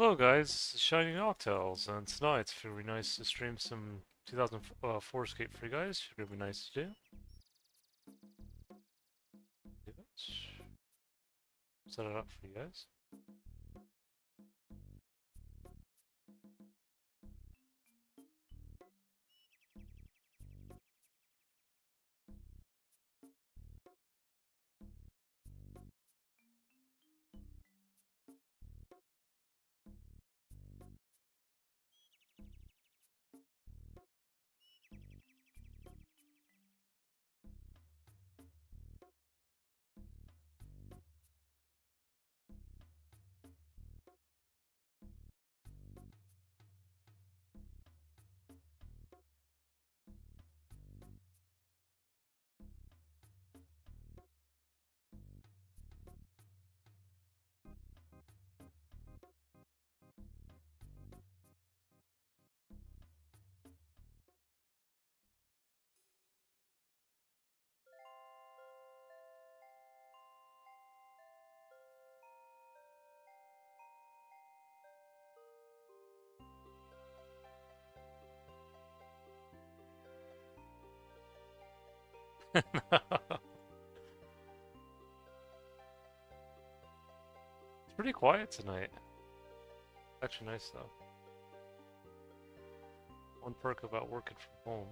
Hello guys, this is Shiny Noctales, and tonight it's gonna be nice to stream some 2004Scape for you guys. Should be nice to do. Set it up for you guys. It's pretty quiet tonight. Actually nice though. One perk about working from home.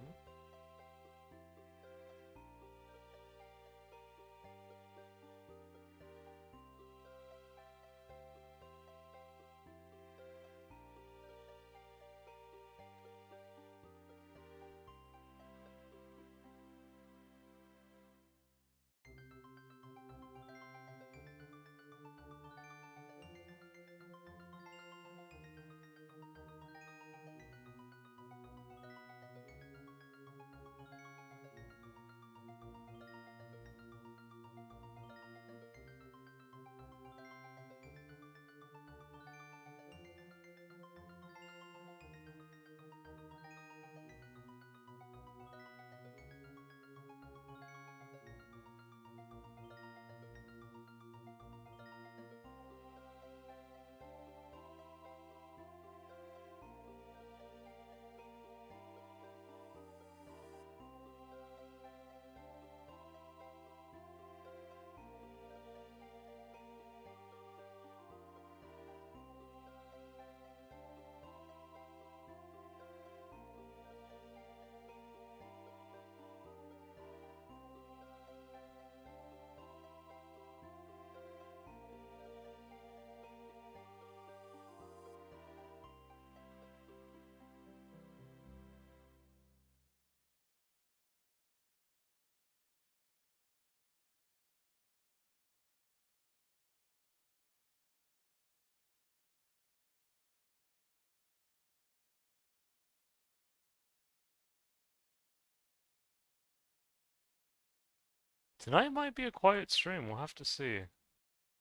Tonight might be a quiet stream, we'll have to see.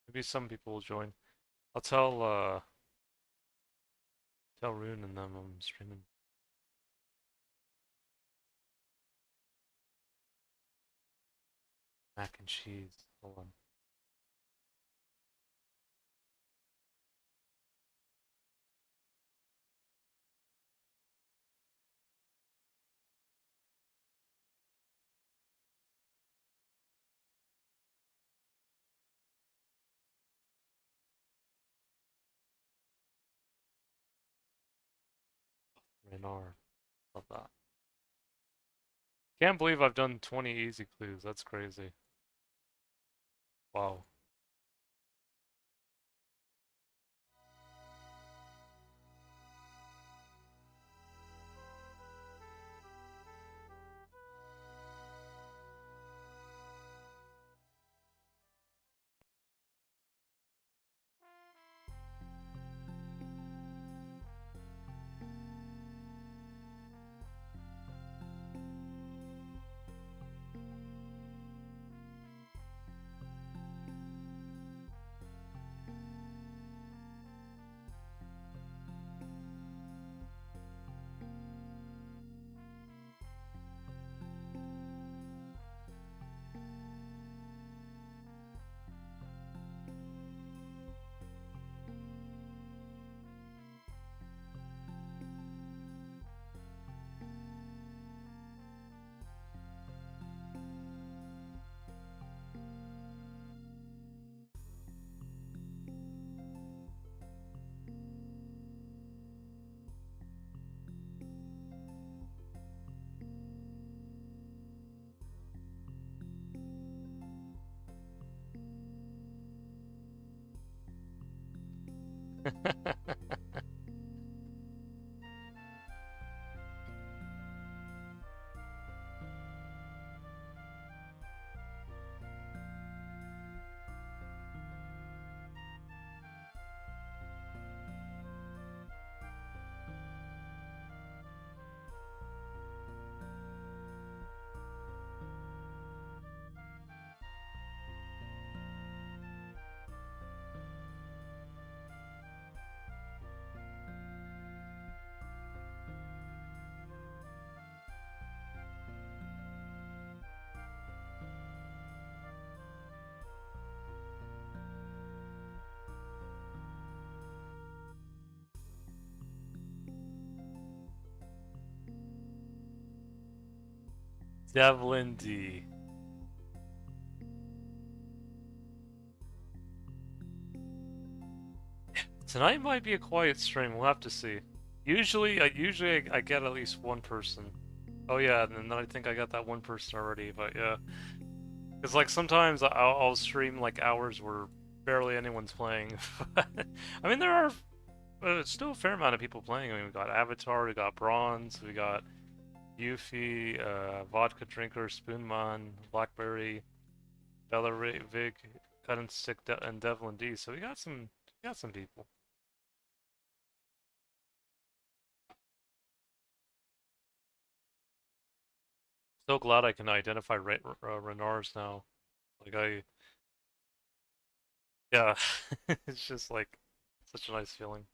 Maybe some people will join. I'll tell Rune and them I'm streaming. Mac and cheese. Hold on. Renar. Love that. Can't believe I've done 20 easy clues, that's crazy. Wow. Devlin D. Tonight might be a quiet stream. We'll have to see. Usually I get at least one person. Oh yeah, and then I think I got that one person already. But yeah, because like sometimes I'll stream like hours where barely anyone's playing. I mean, there are still a fair amount of people playing. I mean, we got Avatar, we got Bronze, we got Yuffie, Vodka Drinker, Spoonman, Blackberry, Bella Vig, Cut and Stick, and Devlin D. So we got some people. So glad I can identify Renars now. Like yeah, it's just like such a nice feeling.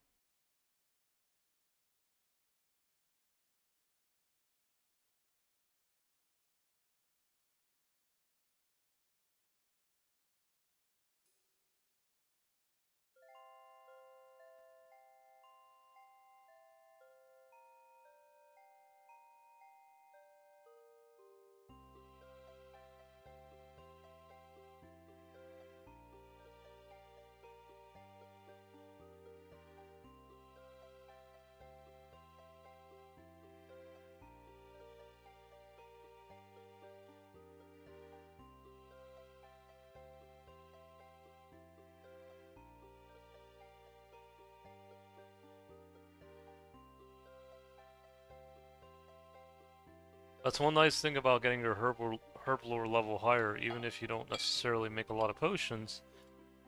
That's one nice thing about getting your herb lore level higher. Even if you don't necessarily make a lot of potions,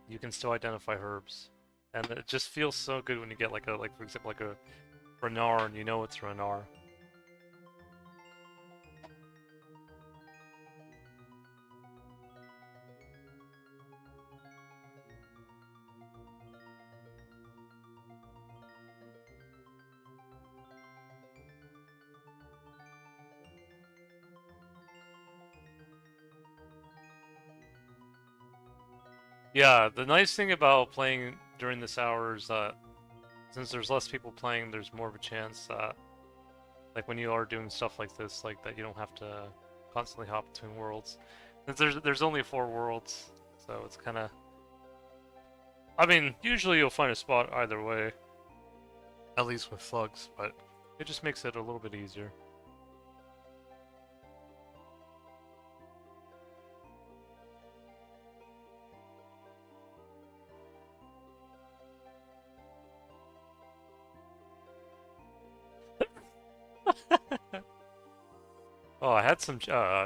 you can still identify herbs, and it just feels so good when you get like for example like a Renar and you know it's Renar. Yeah, the nice thing about playing during this hour is that since there's less people playing, there's more of a chance that, like when you are doing stuff like this, like that you don't have to constantly hop between worlds. Since there's only 4 worlds, so it's kind of. I mean, usually you'll find a spot either way, at least with thugs, but it just makes it a little bit easier. Oh, I had some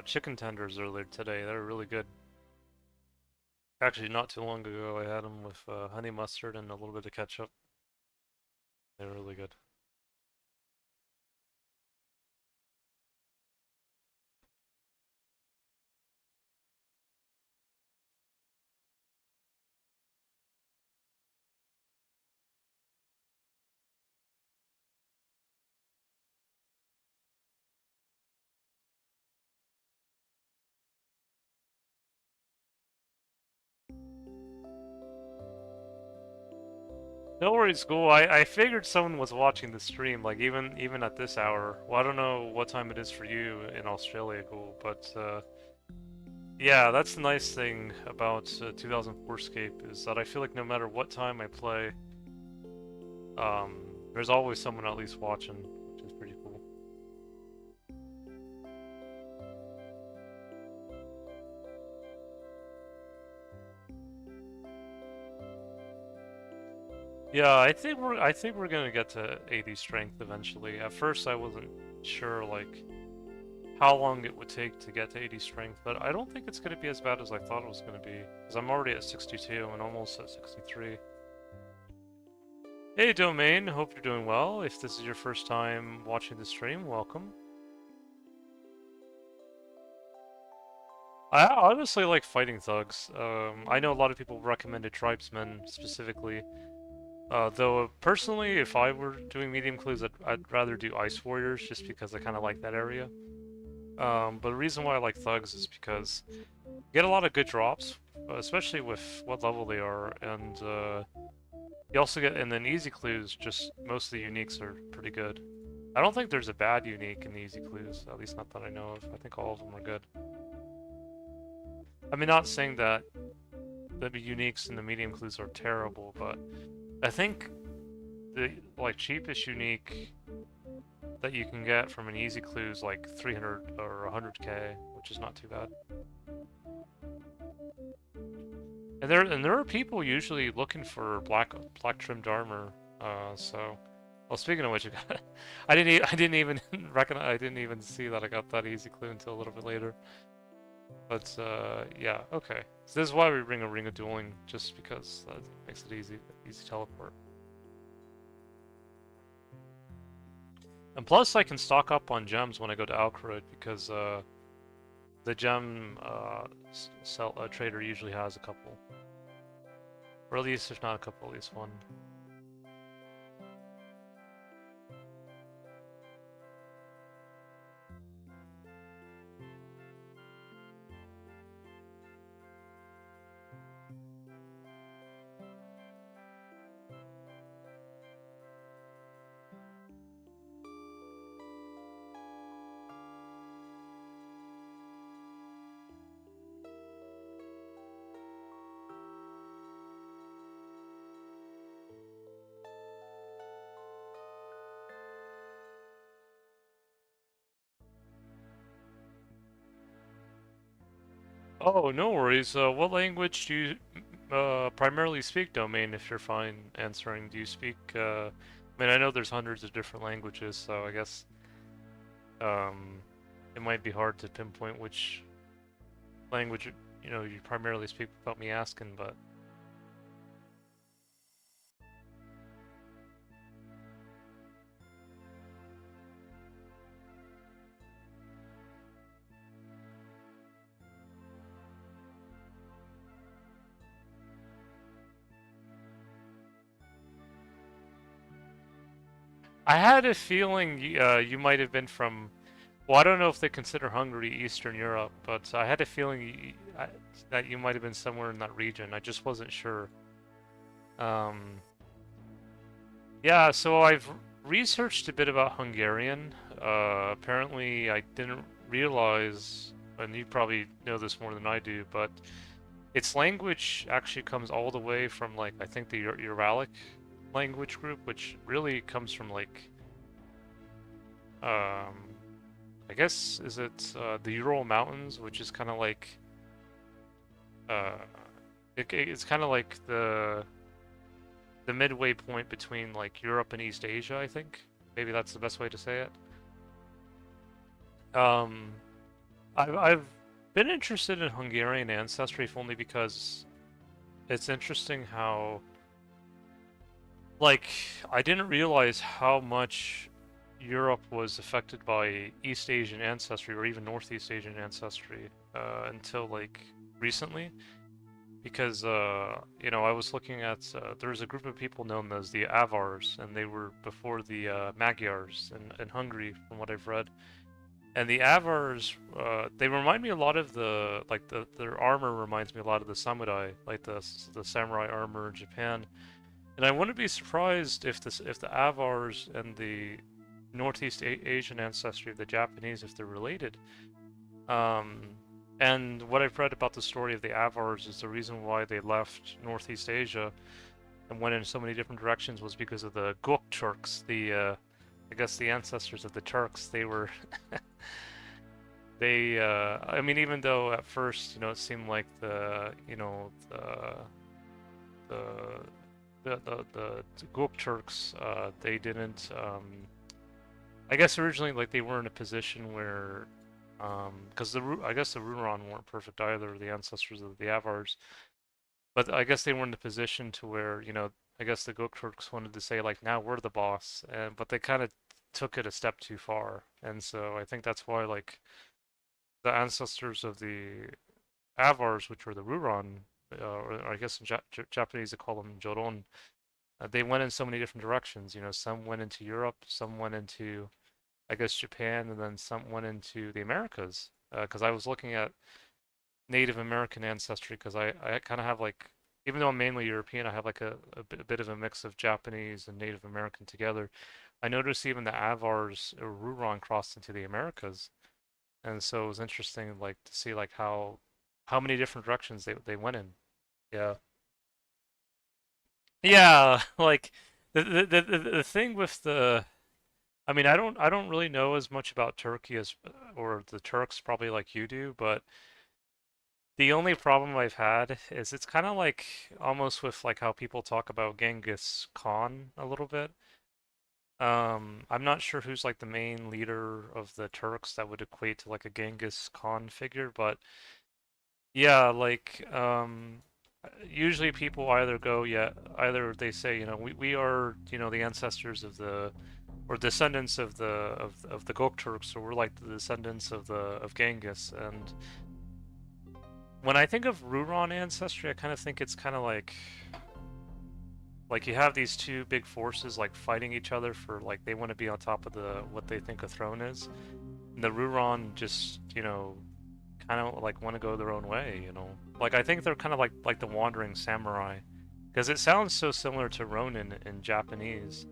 chicken tenders earlier today. They're really good. Actually, not too long ago, I had them with honey mustard and a little bit of ketchup. They're really good. No worries, School. I figured someone was watching the stream, like even at this hour. Well, I don't know what time it is for you in Australia, Ghoul, but yeah, that's the nice thing about 2004Scape is that I feel like no matter what time I play, um, there's always someone at least watching, which is pretty cool. Yeah, I think we're gonna get to 80 strength eventually. At first, I wasn't sure like how long it would take to get to 80 strength, but I don't think it's gonna be as bad as I thought it was gonna be, because I'm already at 62 and almost at 63. Hey Domain, hope you're doing well. If this is your first time watching the stream, welcome. I honestly like fighting thugs. I know a lot of people recommended tribesmen specifically. Though personally, if I were doing medium clues, I'd rather do ice warriors just because I kind of like that area. But the reason why I like thugs is because you get a lot of good drops, especially with what level they are, and you also get, and then easy clues, just most of the uniques are pretty good. I don't think there's a bad unique in the easy clues, at least not that I know of. I think all of them are good. I mean, not saying that the uniques in the medium clues are terrible, but I think the like cheapest unique that you can get from an easy clue is like 300 or 100k, which is not too bad. And there are people usually looking for black trimmed armor. So, well, speaking of which, I didn't even recognize, I didn't even see that I got that easy clue until a little bit later. But yeah, okay. So this is why we bring a ring of dueling, just because that makes it easy teleport. And plus, I can stock up on gems when I go to Alkroyd because the gem trader usually has a couple, or at least if not a couple, at least one. Oh, no worries. What language do you primarily speak, Domain, if you're fine answering? Do you speak, I mean, I know there's hundreds of different languages, so I guess um, it might be hard to pinpoint which language, you primarily speak without me asking, but... I had a feeling you might have been from... Well, I don't know if they consider Hungary Eastern Europe, but I had a feeling that you might have been somewhere in that region. I just wasn't sure. Yeah, so I've researched a bit about Hungarian. Apparently, I didn't realize, and you probably know this more than I do, but its language actually comes all the way from, like, I think the Uralic language group, which really comes from, like, I guess, is it the Ural Mountains, which is kind of like, uh, it's kind of like the midway point between like Europe and East Asia, I think. Maybe that's the best way to say it. I've been interested in Hungarian ancestry if only because it's interesting how, like, I didn't realize how much Europe was affected by East Asian ancestry or even Northeast Asian ancestry until like recently. Because I was looking at there's a group of people known as the Avars, and they were before the Magyars in Hungary, from what I've read. And the Avars, they remind me a lot of their armor reminds me a lot of the samurai, like the samurai armor in Japan. And I wouldn't be surprised if the Avars and the Northeast Asian ancestry of the Japanese, if they're related. And what I've read about the story of the Avars is the reason why they left Northeast Asia and went in so many different directions was because of the Gök Turks, I guess the ancestors of the Turks. They were, I mean, even though at first, it seemed like the the Gulf Turks, they didn't. I guess originally, like, they were in a position where, because I guess the Runeron weren't perfect either, the ancestors of the Avars, but I guess they were in a position to where, I guess the Gulf Turks wanted to say like, now we're the boss, and but they kind of took it a step too far, and so I think that's why the ancestors of the Avars, which were the Ruron, or I guess in Japanese they call them Joron, they went in so many different directions. Some went into Europe, some went into, I guess, Japan, and then some went into the Americas. Because I was looking at Native American ancestry, because I kind of have like, even though I'm mainly European, I have like a bit of a mix of Japanese and Native American together. I noticed even the Avars or Ruron crossed into the Americas, and so it was interesting like to see like how many different directions they went in. Yeah. Yeah, like the thing with the I mean, I don't really know as much about Turkey as or the Turks probably like you do, but the only problem I've had is it's kind of like almost with like how people talk about Genghis Khan a little bit. I'm not sure who's like the main leader of the Turks that would equate to like a Genghis Khan figure, but yeah, like usually people either go, yeah, either they say, we are, the ancestors of the or descendants of the Gokturks, or we're like the descendants of Genghis. And when I think of Ruron ancestry, I kind of think it's kind of like you have these two big forces like fighting each other for like they want to be on top of the what they think a throne is. And the Ruron just, kind of like want to go their own way. Like I think they're kind of like the wandering samurai, because it sounds so similar to Ronin in Japanese.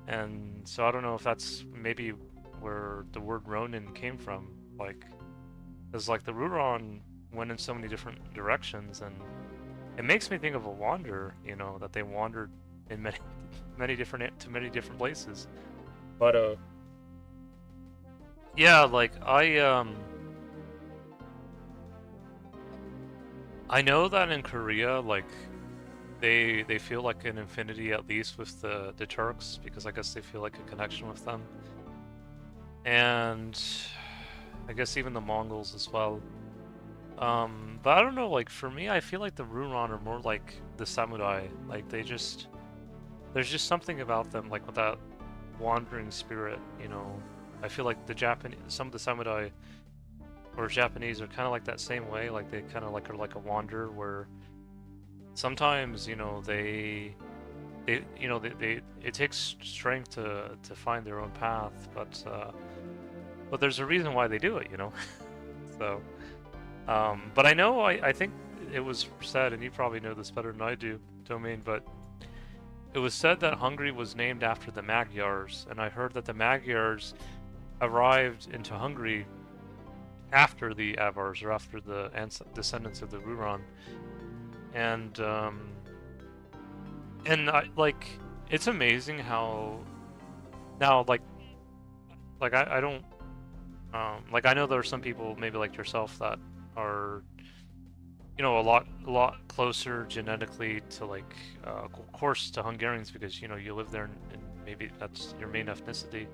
And so I don't know if that's maybe where the word Ronin came from. Like, because like the Ruron went in so many different directions, and it makes me think of a wanderer. That they wandered in many, many different places. But yeah, like I know that in Korea, like they feel like an infinity at least with the Turks, because I guess they feel like a connection with them, and I guess even the Mongols as well. But I don't know, like for me, I feel like the Ruron are more like the samurai. Like there's just something about them, like with that wandering spirit. I feel like some of the samurai or Japanese are kind of like that same way. Like they kind of like are like a wanderer, where sometimes they it takes strength to find their own path, but there's a reason why they do it. So but I think it was said, and you probably know this better than I do, Domain, but it was said that Hungary was named after the Magyars, and I heard that the Magyars arrived into Hungary after the Avars, or after the descendants of the Ruron. And like it's amazing how now like I don't like I know there are some people maybe like yourself that are a lot closer genetically to like of course to Hungarians, because you live there, and maybe that's your main ethnicity.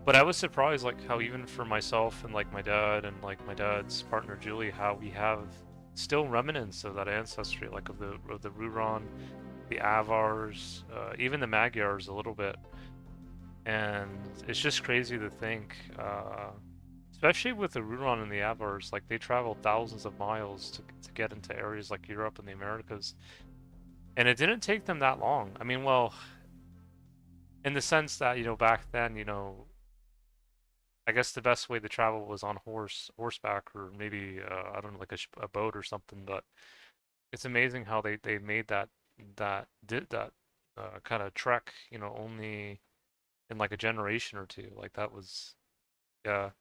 But I was surprised like how even for myself and like my dad and like my dad's partner Julie, how we have still remnants of that ancestry, like of the Ruron, the Avars, even the Magyars a little bit. And it's just crazy to think, especially with the Ruron and the Avars, like they traveled thousands of miles to get into areas like Europe and the Americas. And it didn't take them that long. I mean, well, in the sense that, back then, I guess the best way to travel was on horseback, or maybe, I don't know, like a boat or something. But it's amazing how they made did that kind of trek, only in like a generation or two. Like that was, yeah.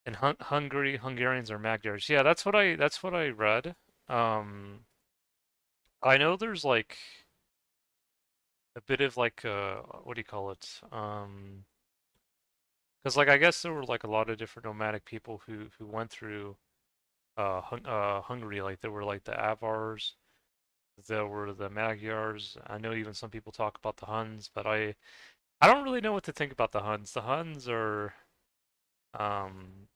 And Hungarians are Magyars. Yeah, that's what I read. Um, I know there's like a bit of like what do you call it? Because like I guess there were like a lot of different nomadic people who went through Hungary. Like there were like the Avars, there were the Magyars. I know even some people talk about the Huns, but I don't really know what to think about the Huns. The Huns are um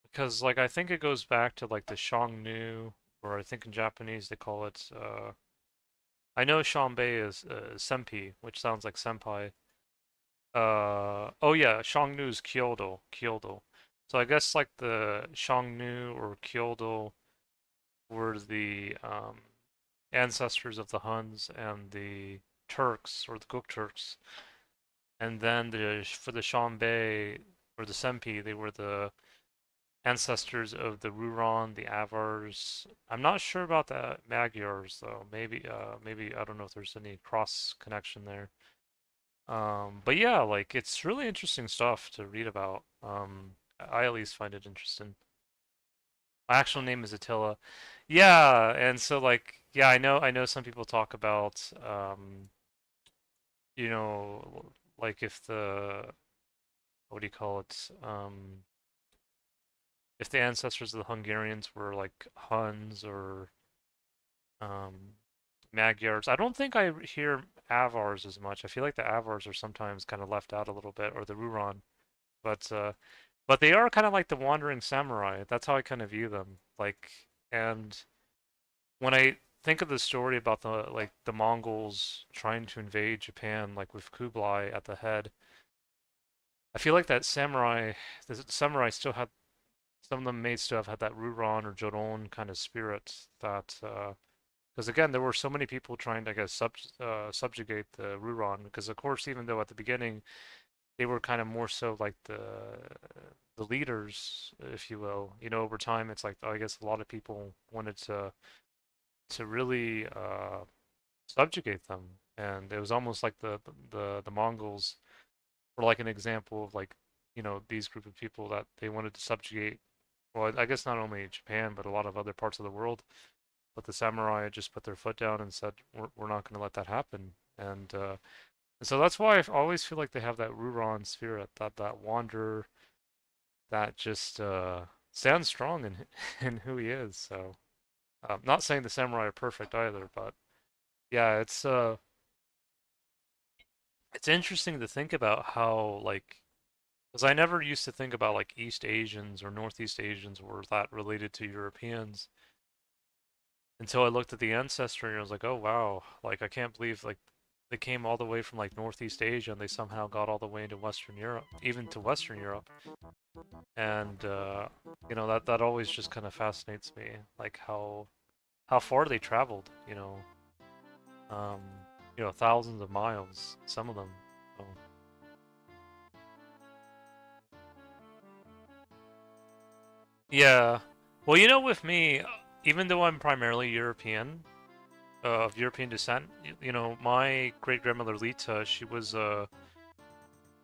because like I think it goes back to like the Xiongnu, or I think in Japanese they call it I know Xianbei is senpai, which sounds like senpai. Oh yeah, Xiongnu is Kyoto, Kyoto. So I guess like the Xiongnu or Kyoto were the ancestors of the Huns and the Turks or the Guk Turks, and then for the Xianbei or the senpai, they were the ancestors of the Ruron, the Avars. I'm not sure about the Magyars though. Maybe I don't know if there's any cross connection there. But yeah, like it's really interesting stuff to read about. I at least find it interesting. My actual name is Attila. Yeah, and so like yeah, I know some people talk about you know, like if the what do you call it? If the ancestors of the Hungarians were like Huns or um, Magyars. I don't think I hear Avars as much. I feel like the Avars are sometimes kind of left out a little bit, or the Ruron. But uh, but they are kind of like the wandering samurai. That's how I kind of view them. Like, and when I think of the story about the Mongols trying to invade Japan, like with Kublai at the head, I feel like the samurai still had some of them may still have had that Ruron or Joron kind of spirit that because again, there were so many people trying to, I guess, subjugate the Ruron. Because of course, even though at the beginning they were kind of more so like the leaders, if you will, over time it's like I guess a lot of people wanted to really subjugate them, and it was almost like the Mongols were like an example of like these group of people that they wanted to subjugate. Well, I guess not only Japan, but a lot of other parts of the world. But the samurai just put their foot down and said, "We're not going to let that happen." And so that's why I always feel like they have that Ruron spirit, that wanderer, that just stands strong in in who he is. So, not saying the samurai are perfect either, but yeah, it's interesting to think about how like because I never used to think about like East Asians or Northeast Asians were that related to Europeans until I looked at the ancestry and I was like, oh wow, like I can't believe like they came all the way from like Northeast Asia and they somehow got all the way into Western Europe, even to Western Europe. And that always just kind of fascinates me, like how far they traveled, um, thousands of miles, some of them. So, yeah. Well, with me, even though I'm primarily European, of European descent, my great grandmother Lita, she was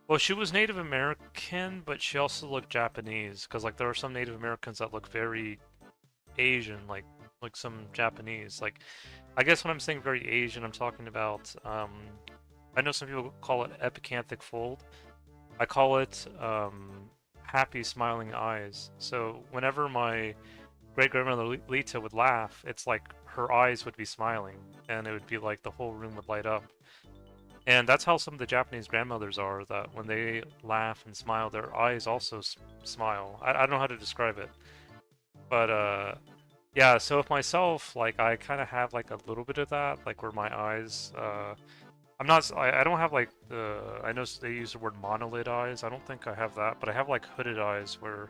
well, she was Native American, but she also looked Japanese, because like there are some Native Americans that look very Asian, like some Japanese. Like I guess when I'm saying very Asian, I'm talking about I know some people call it epicanthic fold. I call it happy smiling eyes. So whenever my great grandmother Lita would laugh, it's like her eyes would be smiling, and it would be like the whole room would light up. And that's how some of the Japanese grandmothers are, that when they laugh and smile, their eyes also smile. I don't know how to describe it. But yeah, so with myself, like I kind of have like a little bit of that, like where my eyes I'm not I don't have like I know they use the word monolid eyes. I don't think I have that, but I have like hooded eyes where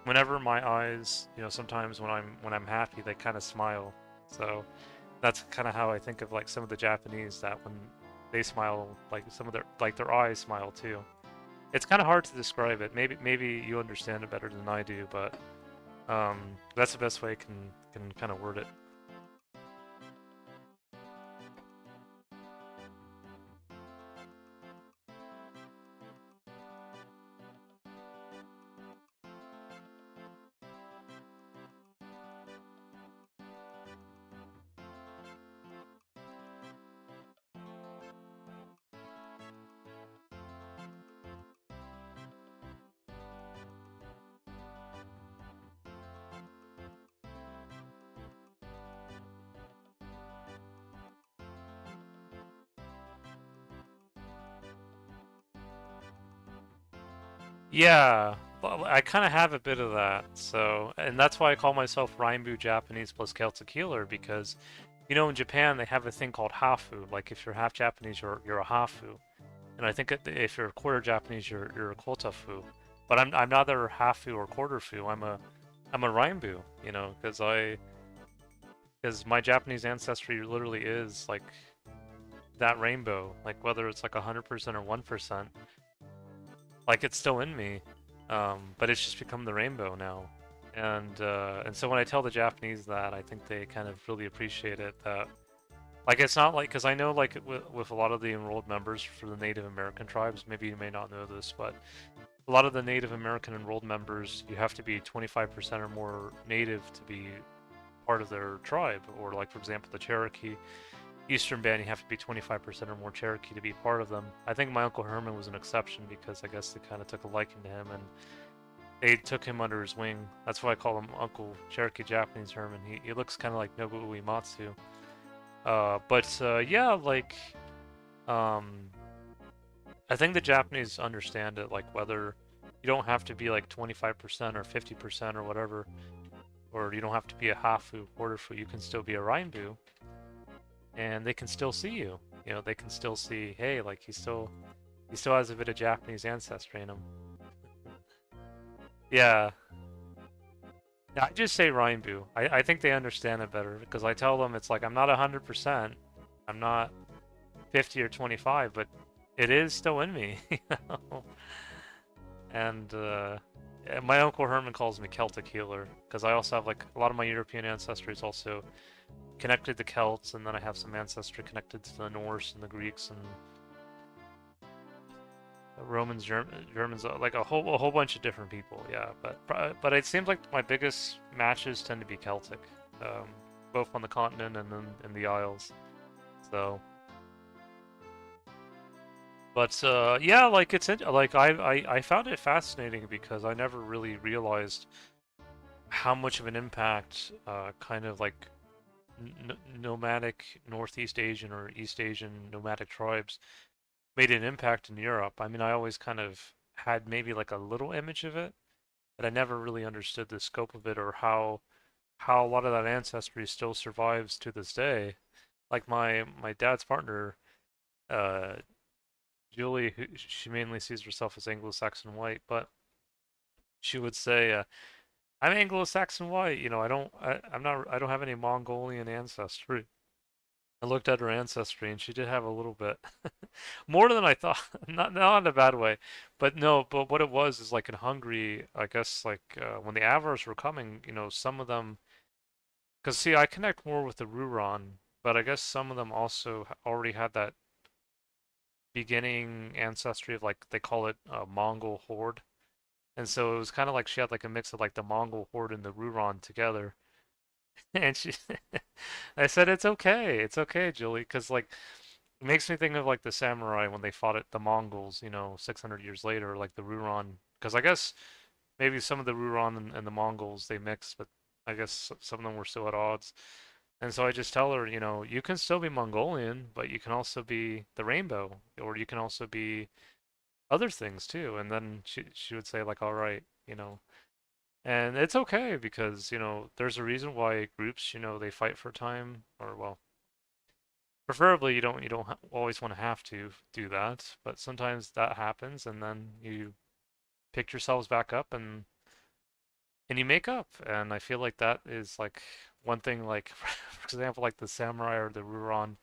whenever my eyes, sometimes when I'm happy, they kind of smile. So that's kind of how I think of like some of the Japanese, that when they smile, like some of their eyes smile too. It's kind of hard to describe it. Maybe you understand it better than I do, but that's the best way I can kind of word it. Yeah, well, I kind of have a bit of that. So, and that's why I call myself Rainbow Japanese plus Celtic healer because, you know, in Japan they have a thing called Hafu. Like if you're half Japanese, you're a Hafu, and I think if you're a quarter Japanese, you're a Kotafu. But I'm neither Hafu or quarter Fu. I'm a Rainbow. You know, because my Japanese ancestry literally is like that rainbow. Like whether it's like 100% or 1%, like it's still in me, but it's just become the rainbow now. And so when I tell the Japanese that, I think they kind of really appreciate it. That like it's not like because I know like with a lot of the enrolled members for the Native American tribes, maybe you may not know this, but a lot of the Native American enrolled members, you have to be 25% or more native to be part of their tribe. Or like for example, the Cherokee Eastern Band, you have to be 25% or more Cherokee to be part of them. I think my Uncle Herman was an exception because I guess they kind of took a liking to him and they took him under his wing. That's why I call him Uncle Cherokee Japanese Herman. He looks kind of like Nobuo Uematsu. Yeah, like, um, I think the Japanese understand it, like whether you don't have to be like 25% or 50% or whatever, or you don't have to be a hafu, quarter fu, you can still be a Rainbu, and they can still see you. You know, they can still see, hey, like he still has a bit of Japanese ancestry in him. Yeah. Yeah, I just say Rainbu. I think they understand it better because I tell them it's like I'm not 100%, I'm not 50 or 25, but it is still in me, you know? And my Uncle Herman calls me Celtic healer because I also have like a lot of my European ancestry is also connected to Celts, and then I have some ancestry connected to the Norse and the Greeks and Romans, Germans, like a whole bunch of different people. Yeah, but it seems like my biggest matches tend to be Celtic, um, both on the continent and then in the Isles. So, but yeah, like like I found it fascinating because I never really realized how much of an impact kind of like nomadic Northeast Asian or East Asian nomadic tribes made an impact in Europe. I mean, I always kind of had maybe like a little image of it, but I never really understood the scope of it or how a lot of that ancestry still survives to this day. Like my dad's partner, uh, Julie, who, she mainly sees herself as Anglo-Saxon white, but she would say, "I'm Anglo-Saxon white. You know, I'm not. I don't have any Mongolian ancestry." I looked at her ancestry, and she did have a little bit, more than I thought. Not in a bad way, but no. But what it was is like in Hungary, I guess like when the Avars were coming, you know, some of them, because see, I connect more with the Ruron, but I guess some of them also already had that beginning ancestry of like they call it Mongol horde, and so it was kind of like she had like a mix of like the Mongol horde and the Ruron together. And she, I said, it's okay, Julie, because like it makes me think of like the samurai when they fought the Mongols, you know, 600 years later, like the Ruron. Because I guess maybe some of the Ruron and the Mongols they mixed, but I guess some of them were still at odds. And so I just tell her, you know, you can still be Mongolian, but you can also be the rainbow, or you can also be other things too. And then she would say like, all right, you know, and it's okay because, you know, there's a reason why groups, you know, they fight for time or well, preferably you don't always want to have to do that, but sometimes that happens and then you pick yourselves back up and you make up. And I feel like that is like one thing like for example like the samurai or the Ruron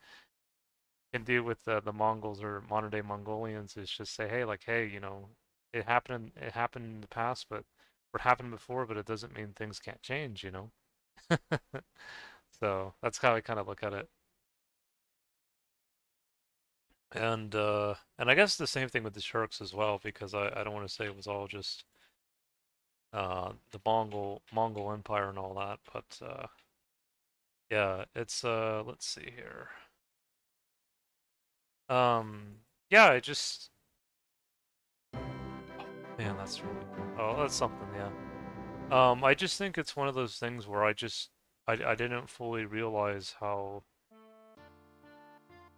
can do with the Mongols or modern day Mongolians is just say, hey, like, hey, you know, it happened in the past, but what happened before, but it doesn't mean things can't change, you know? So that's how I kind of look at it. And I guess the same thing with the Shirks as well, because I don't want to say it was all just the Mongol Empire and all that, but yeah, it's let's see here. Yeah, I just man, that's really cool. Oh, that's something, yeah. I just think it's one of those things where I didn't fully realize how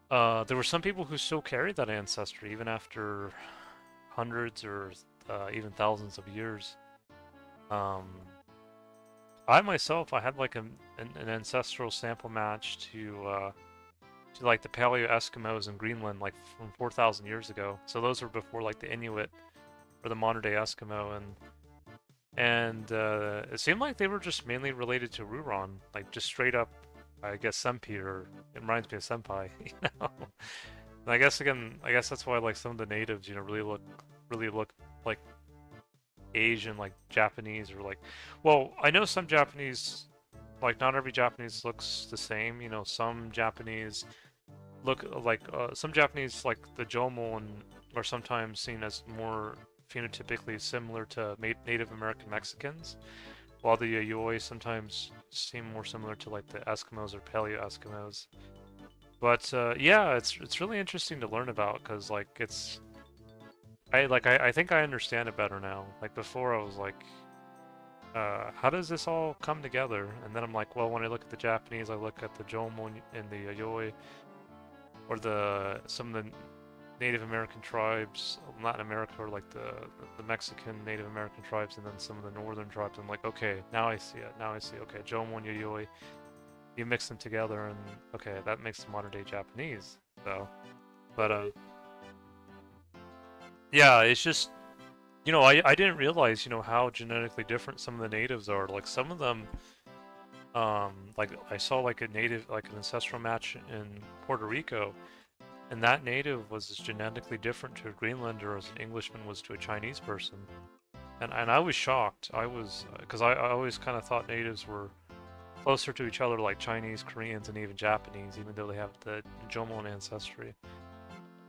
there were some people who still carry that ancestry even after hundreds or even thousands of years. Um, I myself, I had like an ancestral sample match to like the Paleo Eskimos in Greenland, like from 4,000 years ago. So those were before like the Inuit or the modern day Eskimo, and it seemed like they were just mainly related to Ruron, like just straight up, I guess Senpai, or it reminds me of Senpai, you know. And I guess again, I guess that's why like some of the natives, you know, really look like Asian, like Japanese, or like, well, I know some Japanese, like not every Japanese looks the same. You know, some Japanese look like some Japanese, like the Jomon, are sometimes seen as more phenotypically similar to Native American Mexicans, while the Yayoi sometimes seem more similar to like the Eskimos or Paleo Eskimos. But yeah, it's really interesting to learn about because like I think I understand it better now. Like before, I was like, how does this all come together? And then I'm like, well, when I look at the Japanese, I look at the Jomon and the Yayoi, or some of the Native American tribes, Latin America, or like the Mexican Native American tribes, and then some of the northern tribes. I'm like, okay, now I see it. Now I see. Okay, Jomon, Yayoi. You mix them together, and okay, that makes the modern day Japanese. So, but yeah, it's just, you know, I didn't realize, you know, how genetically different some of the natives are. Like some of them, like I saw like like an ancestral match in Puerto Rico, and that native was as genetically different to a Greenlander as an Englishman was to a Chinese person. And I was shocked. I was, because I always kind of thought natives were closer to each other, like Chinese, Koreans, and even Japanese, even though they have the Jomon ancestry.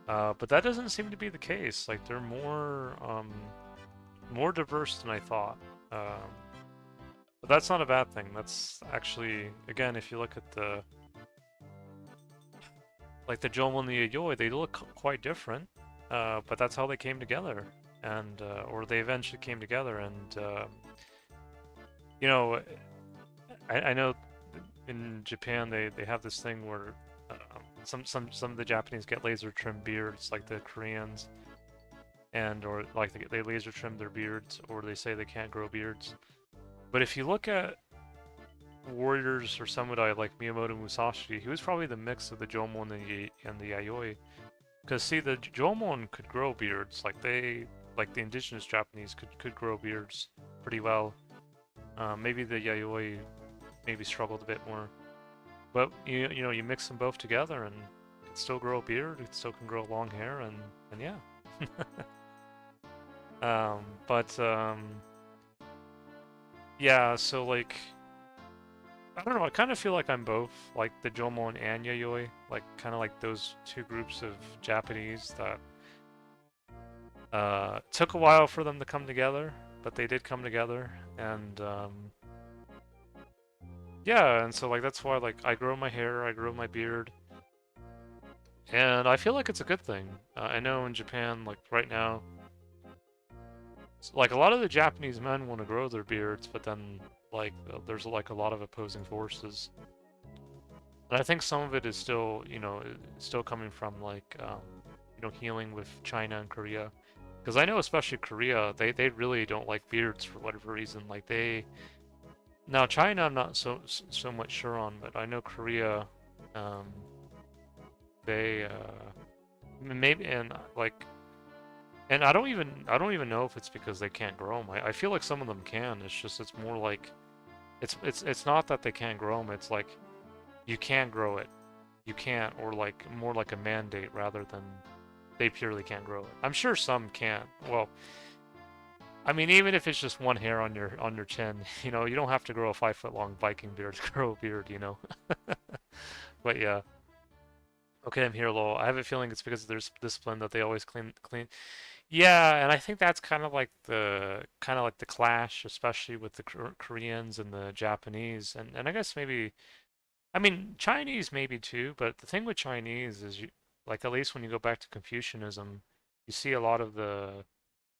But that doesn't seem to be the case. Like they're more diverse than I thought. But that's not a bad thing. That's actually, again, if you look at like the Jomon and the Yayoi, they look quite different. But that's how they came together, and or they eventually came together. And you know, I know in Japan they have this thing where some of the Japanese get laser trim beards, like the Koreans, and or like they laser trim their beards, or they say they can't grow beards. But if you look at warriors or samurai like Miyamoto Musashi, he was probably the mix of the Jomon and the Yayoi. Because see, the Jomon could grow beards, like like the indigenous Japanese could grow beards pretty well. Maybe the Yayoi maybe struggled a bit more. But you know, you mix them both together and it can still grow a beard, it still can grow long hair, and yeah. But yeah, so like I don't know, I kind of feel like I'm both, like the Jomon and Yayoi, like kind of like those two groups of Japanese that took a while for them to come together, but they did come together, and yeah, and so like that's why like I grow my hair, I grow my beard, and I feel like it's a good thing. I know in Japan, like right now, like a lot of the Japanese men want to grow their beards, but then like there's like a lot of opposing forces. And I think some of it is still, you know, still coming from like you know, healing with China and Korea. Because I know especially Korea, they really don't like beards for whatever reason. Like they now China I'm not so much sure on, but I know Korea, um, they maybe, and like, and I don't even know if it's because they can't grow them. I feel like some of them can. It's just it's more like it's not that they can't grow them. It's like you can grow it, you can't, or like more like a mandate rather than they purely can't grow it. I'm sure some can. Well, I mean, even if it's just one hair on your chin, you know, you don't have to grow a 5 foot long Viking beard to grow a beard, you know. But yeah. Okay, I'm here, lol. I have a feeling it's because there's discipline that they always clean. Yeah, and I think that's kind of like the clash, especially with the Koreans and the Japanese, and I guess maybe, I mean, Chinese maybe too, but the thing with Chinese is like at least when you go back to Confucianism, you see a lot of the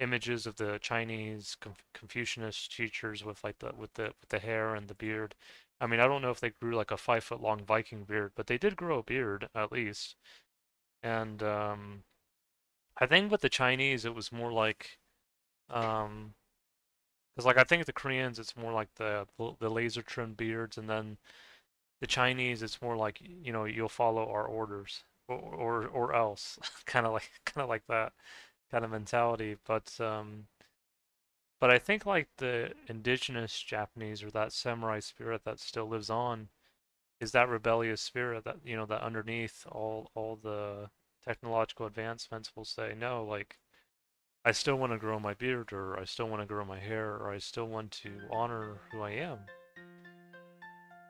images of the Chinese Confucianist teachers with like the hair and the beard. I mean, I don't know if they grew like a 5 foot long Viking beard, but they did grow a beard at least. And I think with the Chinese, it was more like Because like I think the Koreans, it's more like the laser trimmed beards, and then the Chinese, it's more like you'll follow our orders or else, kind of like that kind of mentality. But I think like the indigenous Japanese or that samurai spirit that still lives on is that rebellious spirit that that underneath all the technological advancements will say no, like I still want to grow my beard, or I still want to grow my hair, or I still want to honor who I am.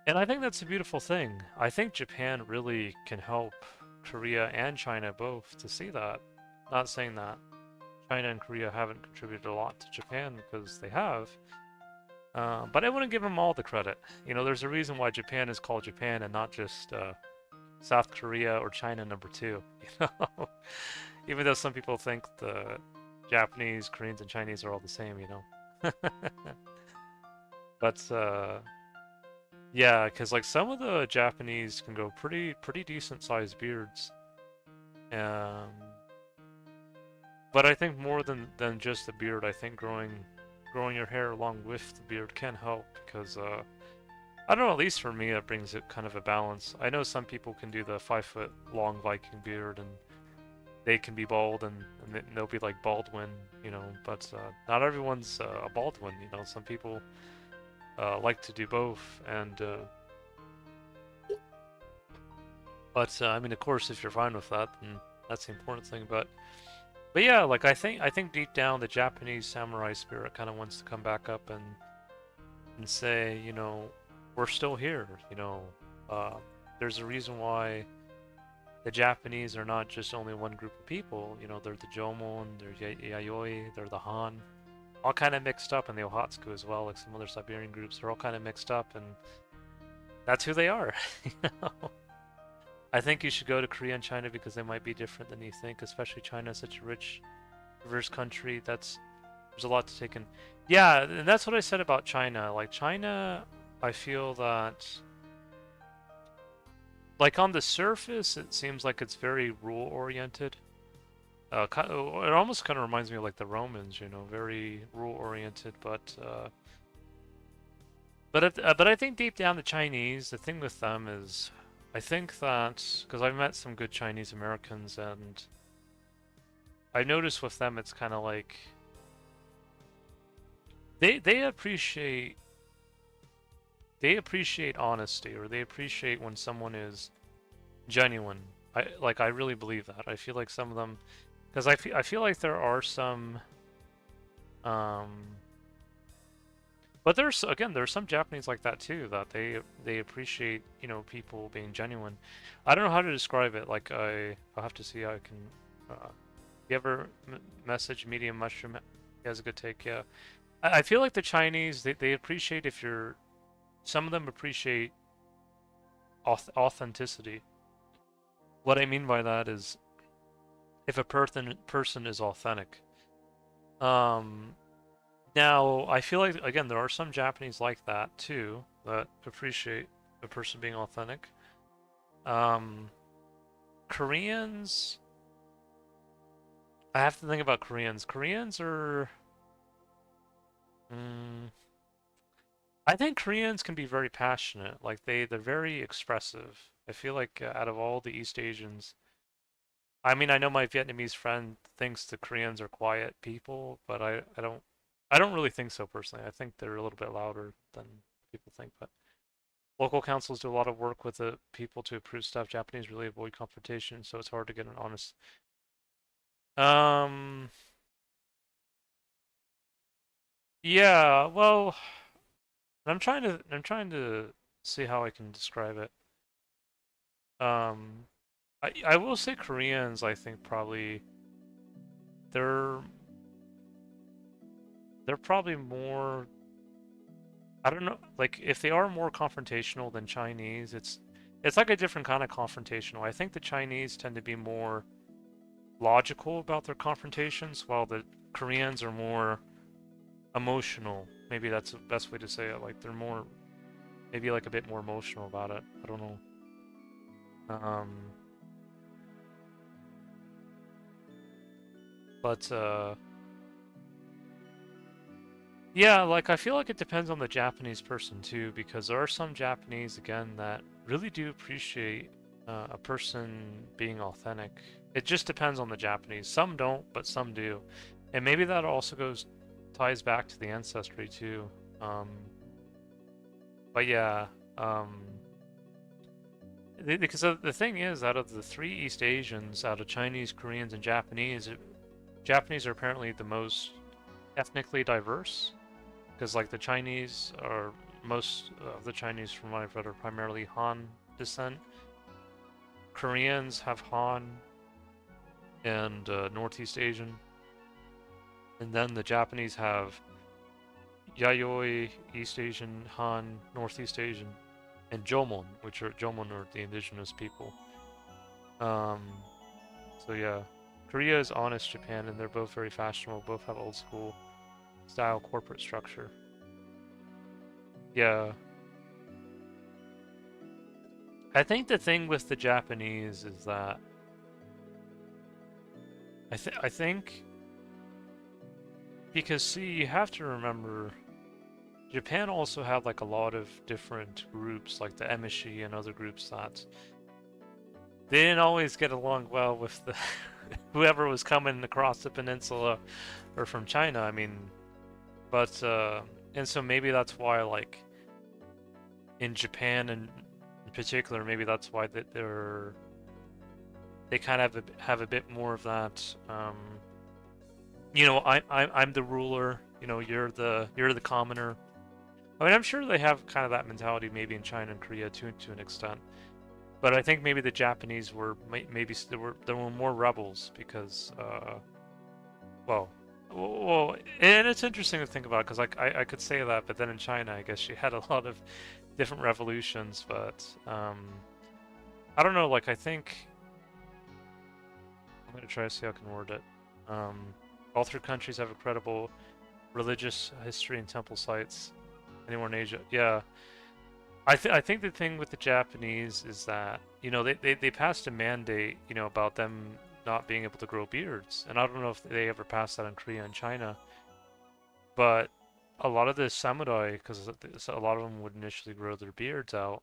And I think that's a beautiful thing. I think Japan really can help Korea and China both to see that. Not saying that China and Korea haven't contributed a lot to Japan, because they have. But I wouldn't give them all the credit. There's a reason why Japan is called Japan and not just South Korea or China number two. You know, even though some people think the Japanese, Koreans, and Chinese are all the same. But yeah, because like some of the Japanese can go pretty decent sized beards. Um, but I think more than just the beard, I think growing your hair along with the beard can help, because I don't know, at least for me, it brings it kind of a balance. I know some people can do the 5 foot long Viking beard, and they can be bald, and they'll be like Baldwin, but not everyone's a Baldwin. Some people like to do both, and but I mean, of course, if you're fine with that, then that's the important thing. But yeah, like I think deep down the Japanese samurai spirit kind of wants to come back up and say, we're still here. There's a reason why the Japanese are not just only one group of people. They're the Jomon, they're Yayoi, they're the Han, all kind of mixed up, and the Ohatsuku as well, like some other Siberian groups. They're all kind of mixed up, and that's who they are. you know? I think you should go to Korea and China because they might be different than you think, especially China is such a rich, diverse country. There's a lot to take in. Yeah, and that's what I said about China. Like China, I feel that like on the surface, it seems like it's very rule oriented. It almost kind of reminds me of like the Romans, very rule oriented. But I think deep down the Chinese, the thing with them is, I think that because I've met some good Chinese Americans, and I noticed with them it's kind of like they appreciate honesty, or they appreciate when someone is genuine. I really believe that. I feel like some of them, because I feel like there are some um but there's some Japanese like that too, that they appreciate, people being genuine. I don't know how to describe it. Like I'll have to see how I can you ever message Medium Mushroom? He has a good take, yeah. I feel like the Chinese, they appreciate if you're, some of them appreciate authenticity. What I mean by that is if a person is authentic. Now I feel like, again, there are some Japanese like that too, that appreciate a person being authentic. Um, Koreans, I have to think about Koreans. Koreans are, I think Koreans can be very passionate. Like they're very expressive. I feel like out of all the East Asians, I mean, I know my Vietnamese friend thinks the Koreans are quiet people, but I don't really think so personally. I think they're a little bit louder than people think. But local councils do a lot of work with the people to approve stuff. Japanese really avoid confrontation, so it's hard to get an honest. Um, yeah, well, I'm trying to see how I can describe it. Um, I will say Koreans, I think probably they're they're probably more, I don't know, like if they are more confrontational than Chinese, it's like a different kind of confrontational. I think the Chinese tend to be more logical about their confrontations, while the Koreans are more emotional. Maybe that's the best way to say it. Like they're more, maybe like a bit more emotional about it. I don't know. Um, but Yeah, like I feel like it depends on the Japanese person too, because there are some Japanese, again, that really do appreciate a person being authentic. It just depends on the Japanese. Some don't, but some do. And maybe that also ties back to the ancestry too. Um, but yeah, um, because the thing is, out of the three East Asians, out of Chinese, Koreans, and Japanese, Japanese are apparently the most ethnically diverse. Because like the Chinese are most of the Chinese from what I've read are primarily Han descent. Koreans have Han and Northeast Asian, and then the Japanese have Yayoi, East Asian, Han, Northeast Asian, and Jomon are the indigenous people. Um, so yeah, Korea is honest Japan, and they're both very fashionable. Both have old school style corporate structure. Yeah, I think the thing with the Japanese is that I think because see, you have to remember Japan also had like a lot of different groups, like the Emishi and other groups that they didn't always get along well with the whoever was coming across the peninsula or from China. I mean, but and so maybe that's why like in Japan and in particular, maybe that's why they kind of have a bit more of that. I'm the ruler. You're the commoner. I mean, I'm sure they have kind of that mentality maybe in China and Korea to an extent. But I think maybe the Japanese were maybe there were more rebels because well and it's interesting to think about because like I could say that, but then in China I guess she had a lot of different revolutions. But I don't know. Like I think I'm gonna try to see how I can word it. Um, all three countries have incredible religious history and temple sites. Anywhere in Asia, yeah. I think the thing with the Japanese is that they passed a mandate about them not being able to grow beards, and I don't know if they ever passed that in Korea and China, but a lot of the samurai, because a lot of them would initially grow their beards out,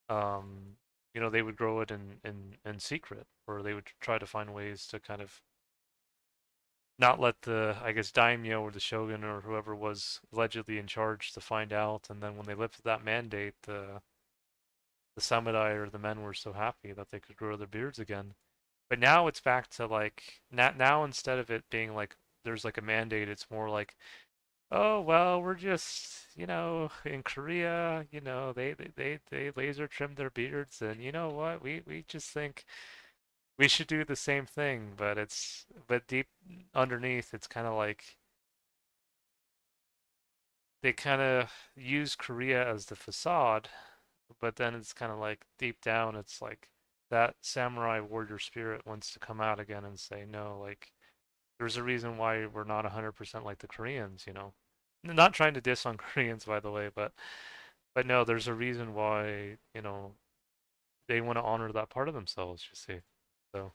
um, they would grow it in secret, or they would try to find ways to kind of not let the, I guess, daimyo or the shogun or whoever was allegedly in charge to find out. And then when they lifted that mandate, the samurai or the men were so happy that they could grow their beards again. But now it's back to like now instead of it being like there's like a mandate, it's more like, oh well, we're just in Korea, they laser trim their beards, and you know what, we just think we should do the same thing, but deep underneath, it's kind of like they kind of use Korea as the facade, but then it's kind of like deep down, it's like that samurai warrior spirit wants to come out again and say, no, like there's a reason why we're not 100% like the Koreans. Not trying to diss on Koreans, by the way, but no, there's a reason why, they want to honor that part of themselves, you see. So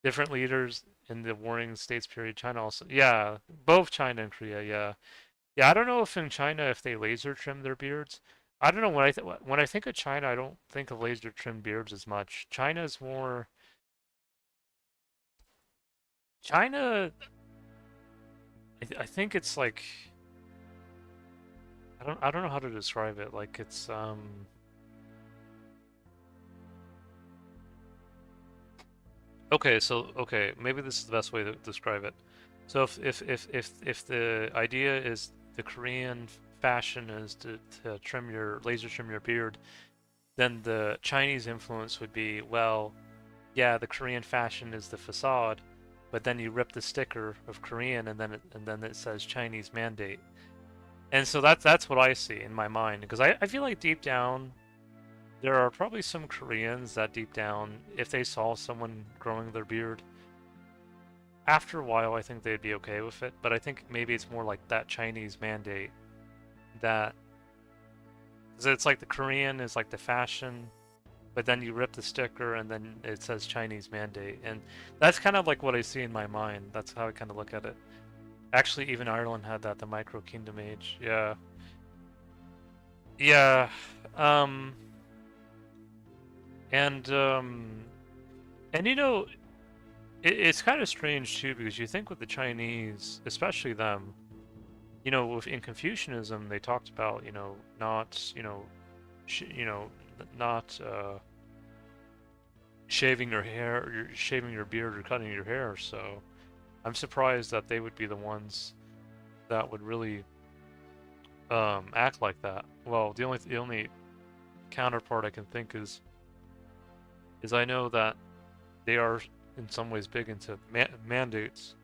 different leaders in the Warring States period. China also, yeah, both China and Korea, yeah, yeah. I don't know if in China if they laser trim their beards. I don't know when I think of China, I don't think of laser trim beards as much. China's more China. I think it's like I don't know how to describe it. Like it's okay, maybe this is the best way to describe it. So if the idea is the Korean fashion is to laser trim your beard, then the Chinese influence would be, well, yeah, the Korean fashion is the facade, but then you rip the sticker of Korean and then it says Chinese mandate. And so that's what I see in my mind because I feel like deep down there are probably some Koreans that deep down, if they saw someone growing their beard, after a while, I think they'd be okay with it. But I think maybe it's more like that Chinese mandate that, 'cause it's like the Korean is like the fashion, but then you rip the sticker and then it says Chinese mandate. And that's kind of like what I see in my mind. That's how I kind of look at it. Actually, even Ireland had that, the micro kingdom age. Yeah. Yeah. Um, and um, and you know, it's kind of strange too because you think with the Chinese, especially them, in Confucianism they talked about, not, not shaving your hair, or shaving your beard or cutting your hair. So I'm surprised that they would be the ones that would really act like that. Well, the only counterpart I can think is I know that they are in some ways big into mandates,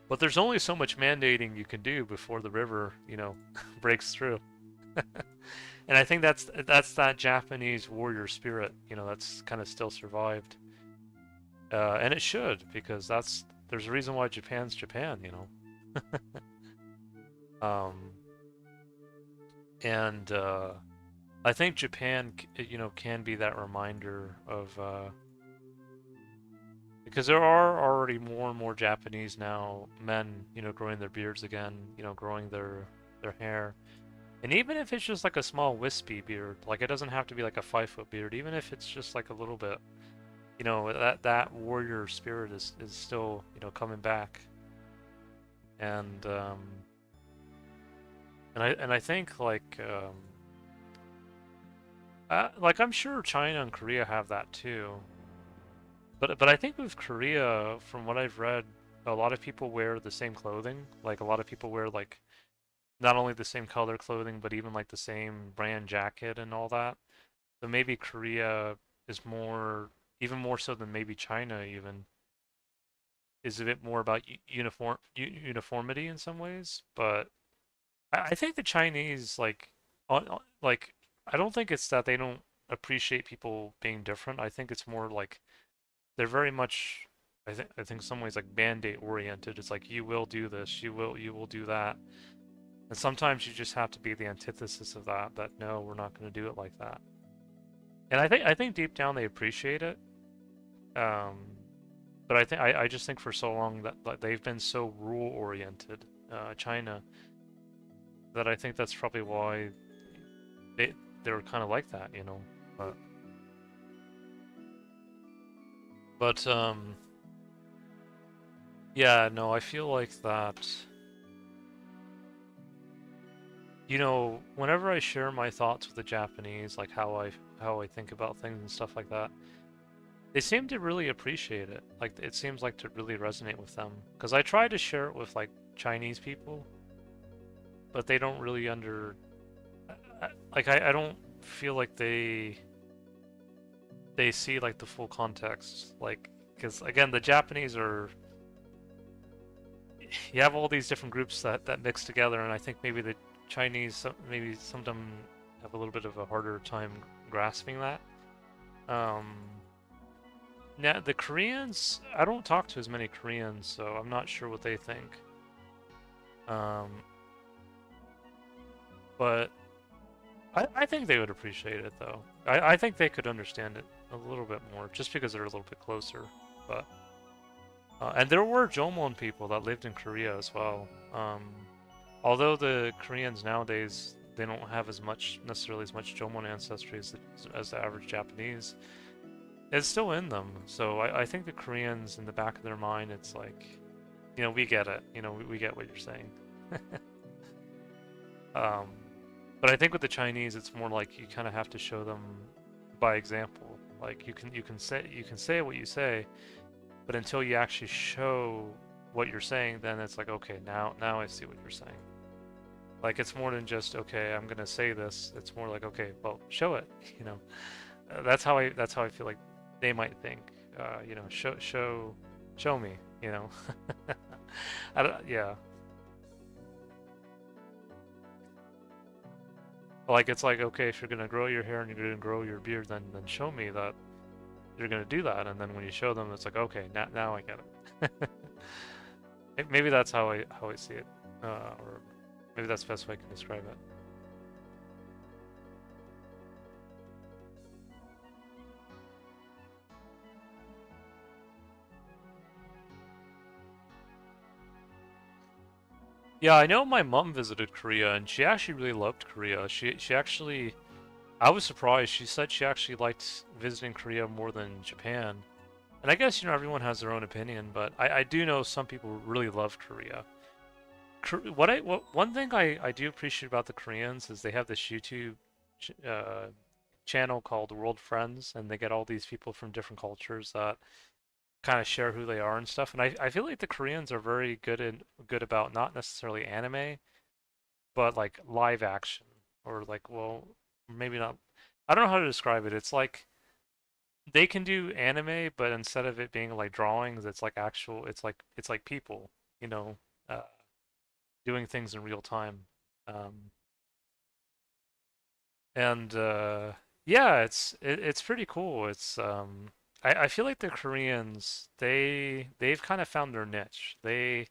but there's only so much mandating you can do before the river, breaks through. And I think that's that Japanese warrior spirit, that's kind of still survived, and it should because there's a reason why Japan's Japan. Um, and I think Japan, can be that reminder of because there are already more and more Japanese now men, growing their beards again, growing their hair. And even if it's just like a small wispy beard, like it doesn't have to be like a 5 foot beard, even if it's just like a little bit, that warrior spirit is still, coming back. And I think like I'm sure China and Korea have that too. But I think with Korea, from what I've read, a lot of people wear the same clothing. Like a lot of people wear like not only the same color clothing, but even like the same brand jacket and all that. So maybe Korea is even more so than maybe China even, is a bit more about uniformity in some ways. But I think the Chinese like I don't think it's that they don't appreciate people being different. I think it's more like they're very much I think some ways like mandate oriented. It's like you will do this, you will do that. And sometimes you just have to be the antithesis of that no, we're not going to do it like that. And I think deep down they appreciate it. Um, but I just think for so long that like, they've been so rule oriented, China, that I think that's probably why they they're kind of like that. But but yeah, no, I feel like that. Whenever I share my thoughts with the Japanese, like how I think about things and stuff like that, they seem to really appreciate it. Like it seems like to really resonate with them. Because I try to share it with like Chinese people, but they don't really like I don't feel like they see like the full context. Like because again, the Japanese are you have all these different groups that mix together, and I think maybe the Chinese maybe some of them have a little bit of a harder time grasping that. Um, Now the Koreans, I don't talk to as many Koreans, so I'm not sure what they think. Um, but I think they would appreciate it though. I think they could understand it a little bit more, just because they're a little bit closer. But and there were Jomon people that lived in Korea as well. Although the Koreans nowadays they don't have necessarily as much Jomon ancestry as the average Japanese. It's still in them, so I think the Koreans in the back of their mind, it's like, we get it, we get what you're saying. um, but I think with the Chinese, it's more like you kind of have to show them by example. Like you can say what you say, but until you actually show what you're saying, then it's like, okay, now I see what you're saying. Like it's more than just, okay, I'm gonna say this. It's more like, okay, well, show it. You know, that's how I feel like they might think. Show me. You know, I don't, yeah. Like it's like, okay, if you're gonna grow your hair and you're gonna grow your beard, then show me that you're gonna do that. And then when you show them, it's like, okay, now I get it. Maybe that's how I see it, or maybe that's the best way I can describe it. Yeah, I know my mom visited Korea and she actually really loved Korea. She actually I was surprised. She said she actually liked visiting Korea more than Japan. And I guess, everyone has their own opinion, but I do know some people really love Korea. One thing I do appreciate about the Koreans is they have this YouTube ch channel called World Friends, and they get all these people from different cultures that kind of share who they are and stuff. And I feel like the Koreans are very good about not necessarily anime, but like live action or like, well, maybe not. I don't know how to describe it. It's like they can do anime, but instead of it being like drawings, it's like actual. It's like people, you know, uh, doing things in real time. Um, and yeah, it's pretty cool. I feel like the Koreans they've kind of found their niche. They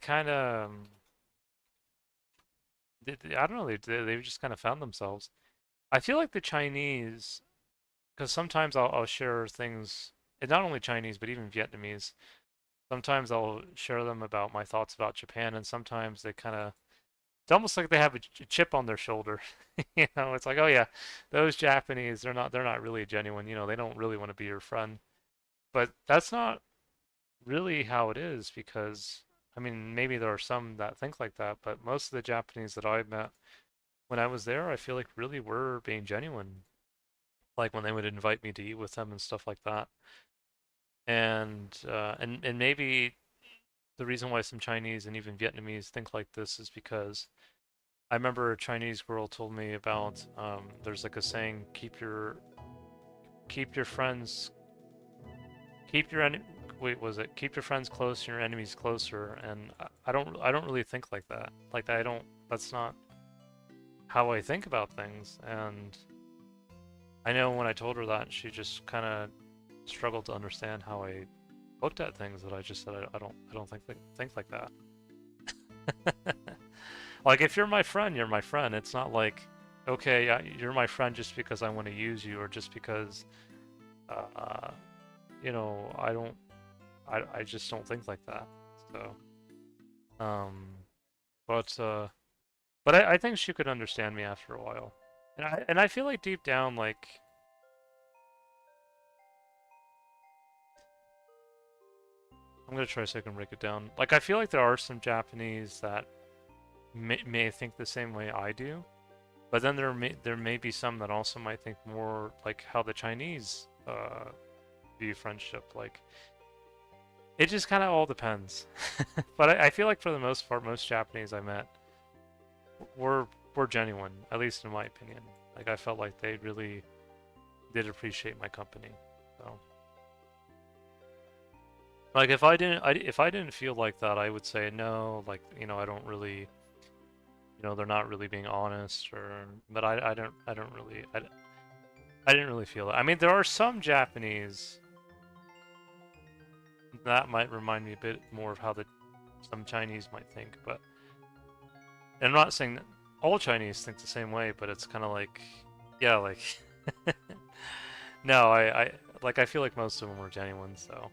kind of I don't know, they've just kind of found themselves. I feel like the Chinese, because sometimes I'll share things, and not only Chinese but even Vietnamese. Sometimes I'll share them about my thoughts about Japan, and sometimes they kind of it's almost like they have a chip on their shoulder. It's like, oh yeah, those Japanese, they're not really genuine. They don't really want to be your friend. But that's not really how it is because I mean, maybe there are some that think like that, but most of the Japanese that I've met when I was there, I feel like really were being genuine. Like when they would invite me to eat with them and stuff like that. And maybe the reason why some Chinese and even Vietnamese think like this is because I remember a Chinese girl told me about there's like a saying, keep your friends keep your en wait, was it keep your friends close and your enemies closer? And I don't really think like that. Like I don't that's not how I think about things. And I know when I told her that, she just kind of struggled to understand how I looked at things. That I just said I don't think like that. Like if you're my friend, you're my friend. It's not like, okay, yeah, you're my friend just because I want to use you or just because, uh, I don't, I just don't think like that. So, um, but, uh, but I think she could understand me after a while. And I feel like deep down, like, I'm gonna try so I can break it down. Like, I feel like there are some Japanese that may think the same way I do. But then there may be some that also might think more like how the Chinese view friendship. Like it just kind of all depends. But I feel like for the most part, most Japanese I met were were genuine, at least in my opinion. Like I felt like they really did appreciate my company. So like if I didn't feel like that, I would say no. Like I don't really. They're not really being honest, or but I don't really I didn't really feel it. I mean, there are some Japanese that might remind me a bit more of how some Chinese might think, but and I'm not saying that all Chinese think the same way, but it's kind of like, yeah, like no, I feel like most of them were genuine, so.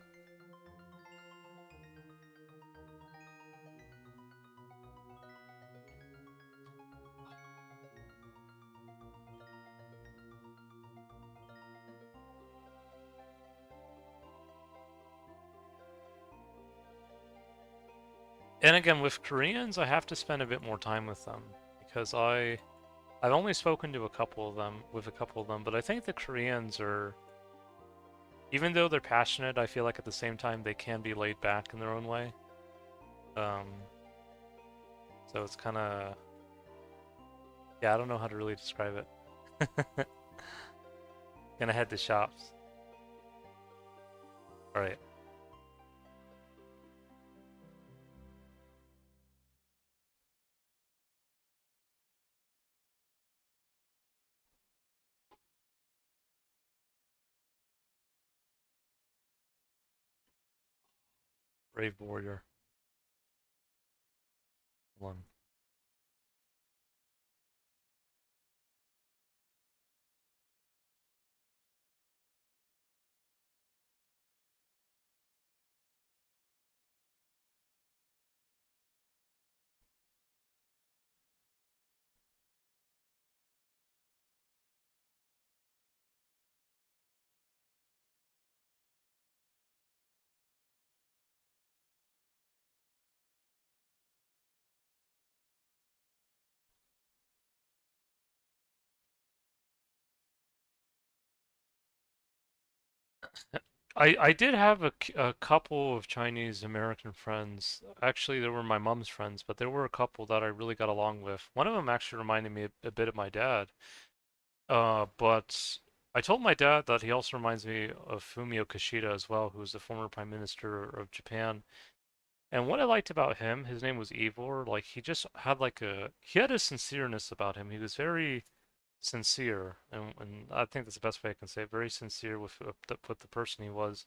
And again, with Koreans, I have to spend a bit more time with them because I've only spoken to a couple of them, but I think the Koreans are, even though they're passionate, I feel like at the same time they can be laid back in their own way. Um, so it's kind of, yeah, I don't know how to really describe it. Gonna head to shops. All right, brave warrior. One. I did have a couple of Chinese American friends. Actually, they were my mom's friends, but there were a couple that I really got along with. One of them actually reminded me a bit of my dad. But I told my dad that he also reminds me of Fumio Kishida as well, who was the former Prime Minister of Japan. And what I liked about him, his name was Ivor, like he just had he had a sincereness about him. He was very sincere, and I think that's the best way I can say it, very sincere with the person he was.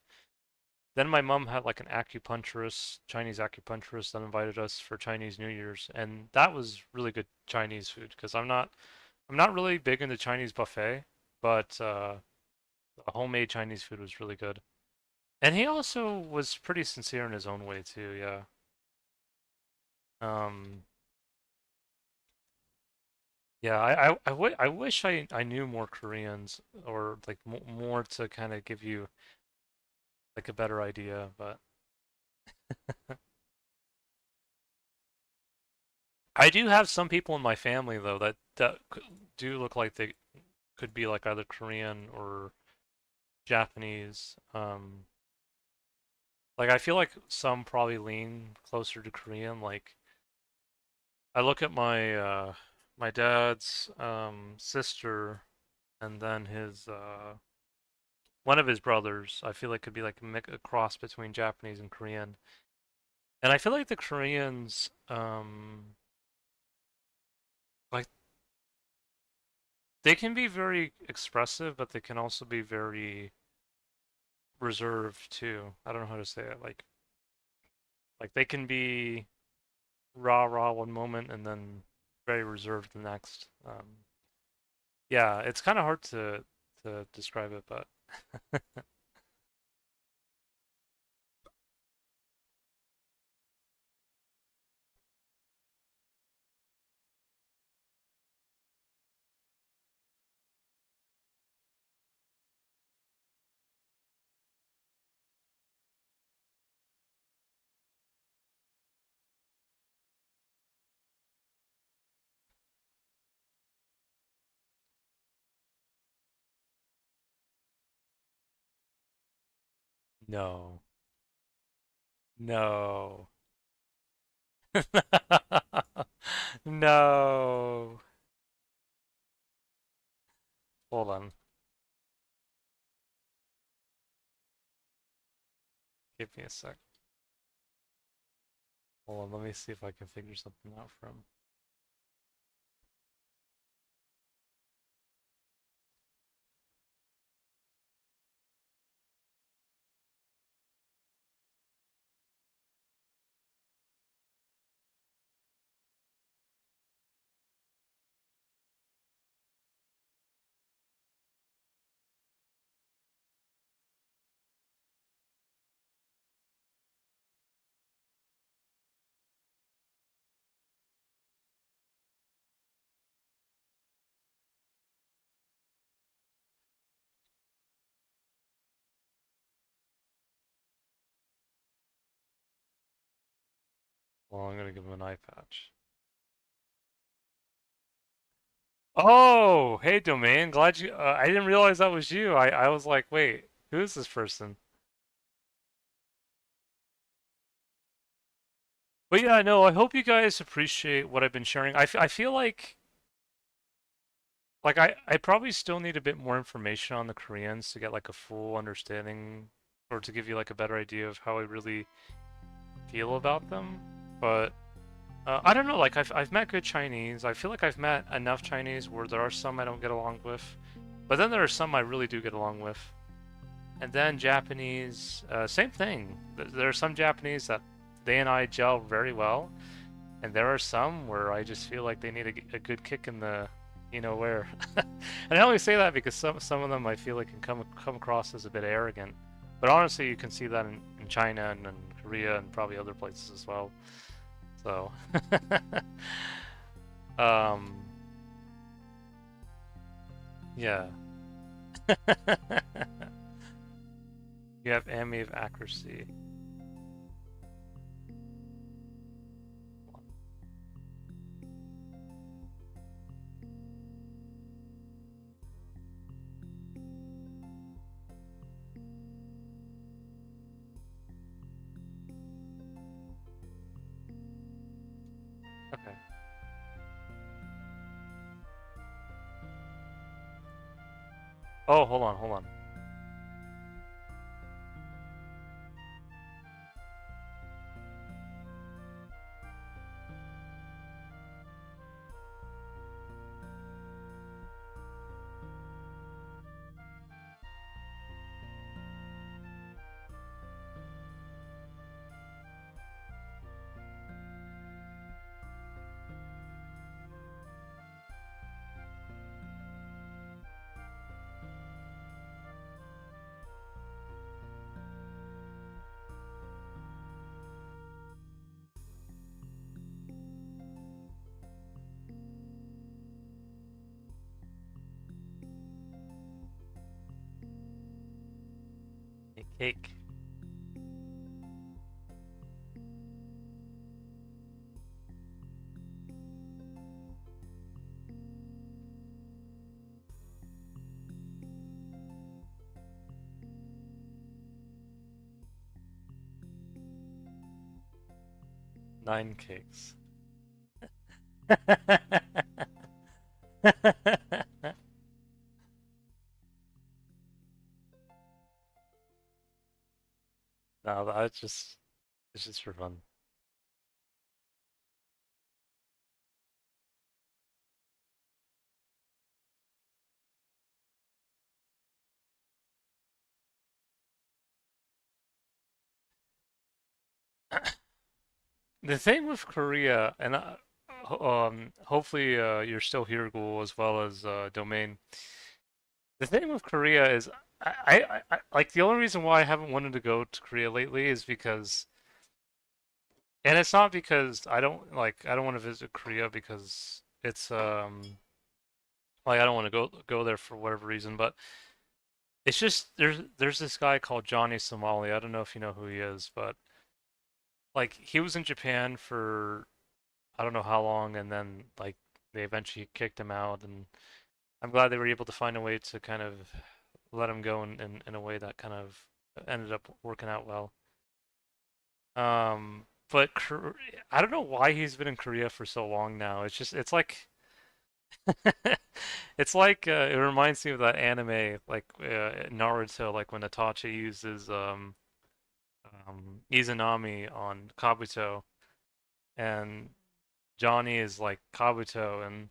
Then my mom had like an acupuncturist, Chinese acupuncturist that invited us for Chinese New Year's, and that was really good Chinese food because I'm not really big into Chinese buffet, but the homemade Chinese food was really good. And he also was pretty sincere in his own way too, yeah. Um, yeah, I wish I knew more Koreans or like more to kind of give you like a better idea, but I do have some people in my family though that do look like they could be like either Korean or Japanese. Like I feel like some probably lean closer to Korean. Like I look at my dad's sister and then his one of his brothers. I feel like could be like a cross between Japanese and Korean. And I feel like the Koreans like they can be very expressive, but they can also be very reserved too. I don't know how to say it. Like they can be rah rah one moment and then very reserved the next. Yeah, it's kind of hard to describe it, but no, no, no. Hold on, give me a sec. Hold on, let me see if I can figure something out from. Well, I'm gonna give him an eye patch. Oh, hey Domain, glad you. I didn't realize that was you. I was like, wait, who is this person? But yeah, no, I hope you guys appreciate what I've been sharing. I feel like I probably still need a bit more information on the Koreans to get like a full understanding or to give you like a better idea of how I really feel about them. But I don't know, like I've met good Chinese. I feel like I've met enough Chinese where there are some I don't get along with, but then there are some I really do get along with. And then Japanese, same thing. There are some Japanese that they and I gel very well, and there are some where I just feel like they need a good kick in the, you know where. And I only say that because some of them I feel like can come across as a bit arrogant. But honestly, you can see that in China and in Korea and probably other places as well. So, um, yeah. You have Amy of accuracy. Oh, hold on, hold on. A cake. Nine cakes. No, that's just it's just for fun. The thing with Korea, and hopefully you're still here, Ghoul, as well as Domain. The thing with Korea is, like the only reason why I haven't wanted to go to Korea lately is because, and it's not because I don't want to visit Korea because it's like I don't want to go there for whatever reason, but it's just there's this guy called Johnny Somali. I don't know if you know who he is, but like he was in Japan for I don't know how long, and then like they eventually kicked him out, and I'm glad they were able to find a way to kind of let him go in a way that kind of ended up working out well. But I don't know why he's been in Korea for so long now. It's just it's like it's like it reminds me of that anime like Naruto, like when Itachi uses Izanami on Kabuto, and Johnny is like Kabuto, and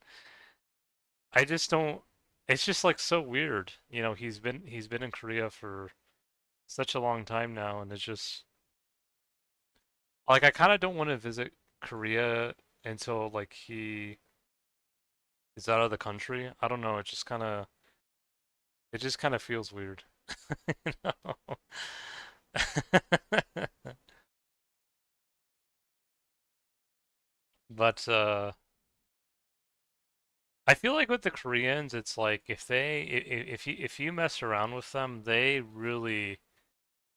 I just don't. It's just like so weird. You know, he's been in Korea for such a long time now, and it's just like I kind of don't want to visit Korea until like he is out of the country. I don't know. It just kind of feels weird. You know? But I feel like with the Koreans, it's like if you mess around with them, they really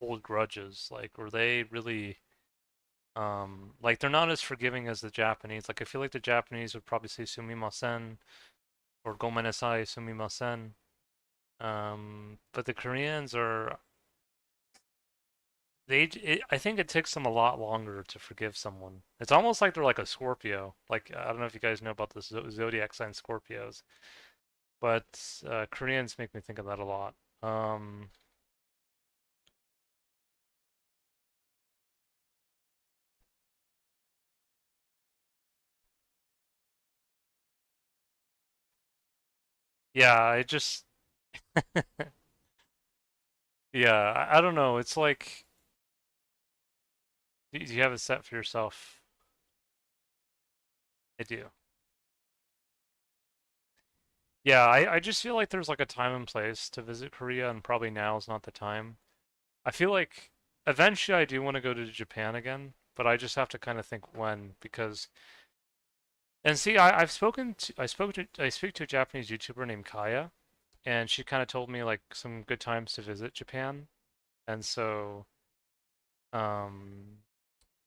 hold grudges, like or they really like they're not as forgiving as the Japanese. Like I feel like the Japanese would probably say sumimasen or gomenasai sumimasen. But the Koreans are I think it takes them a lot longer to forgive someone. It's almost like they're like a Scorpio. Like I don't know if you guys know about the zodiac sign Scorpios, but Koreans make me think of that a lot. Um, yeah, I just yeah, I don't know. It's like do you have it set for yourself? I do. Yeah, I just feel like there's like a time and place to visit Korea, and probably now is not the time. I feel like eventually I do want to go to Japan again, but I just have to kind of think when because and see I speak to a Japanese YouTuber named Kaya, and she kind of told me like some good times to visit Japan, and so um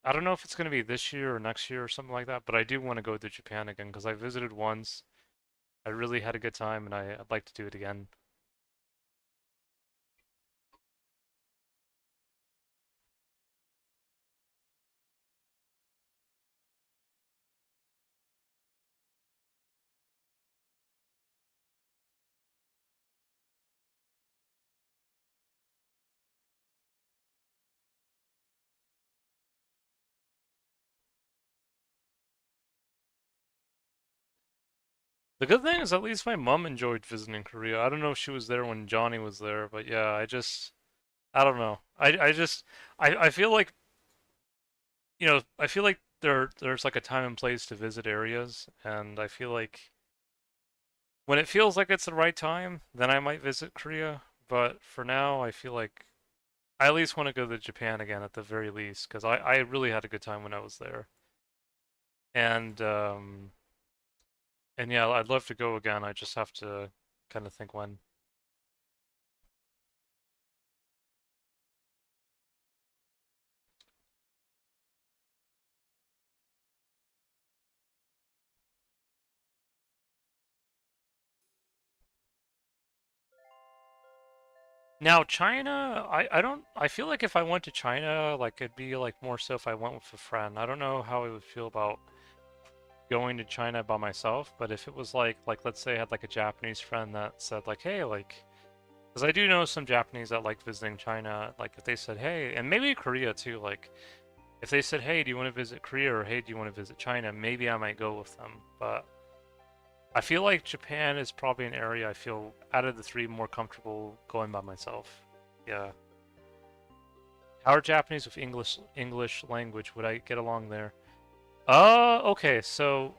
I don't know if it's going to be this year or next year or something like that, but I do want to go to Japan again because I visited once. I really had a good time, and I'd like to do it again. The good thing is at least my mom enjoyed visiting Korea. I don't know if she was there when Johnny was there, but yeah, I don't know. I feel like, I feel like there's like a time and place to visit areas, and I feel like when it feels like it's the right time, then I might visit Korea. But for now, I feel like I at least want to go to Japan again at the very least, because I really had a good time when I was there. And and yeah, I'd love to go again. I just have to kind of think when. Now, China, I feel like if I went to China, like it'd be like more so if I went with a friend. I don't know how I would feel about going to China by myself, but if it was like let's say I had like a Japanese friend that said like, hey, like, because I do know some Japanese that like visiting China, like if they said, hey, and maybe Korea too, like if they said, hey, do you want to visit Korea or hey, do you want to visit China, maybe I might go with them. But I feel like Japan is probably an area I feel out of the three more comfortable going by myself. Yeah. How are Japanese with English language? Would I get along there? Okay, so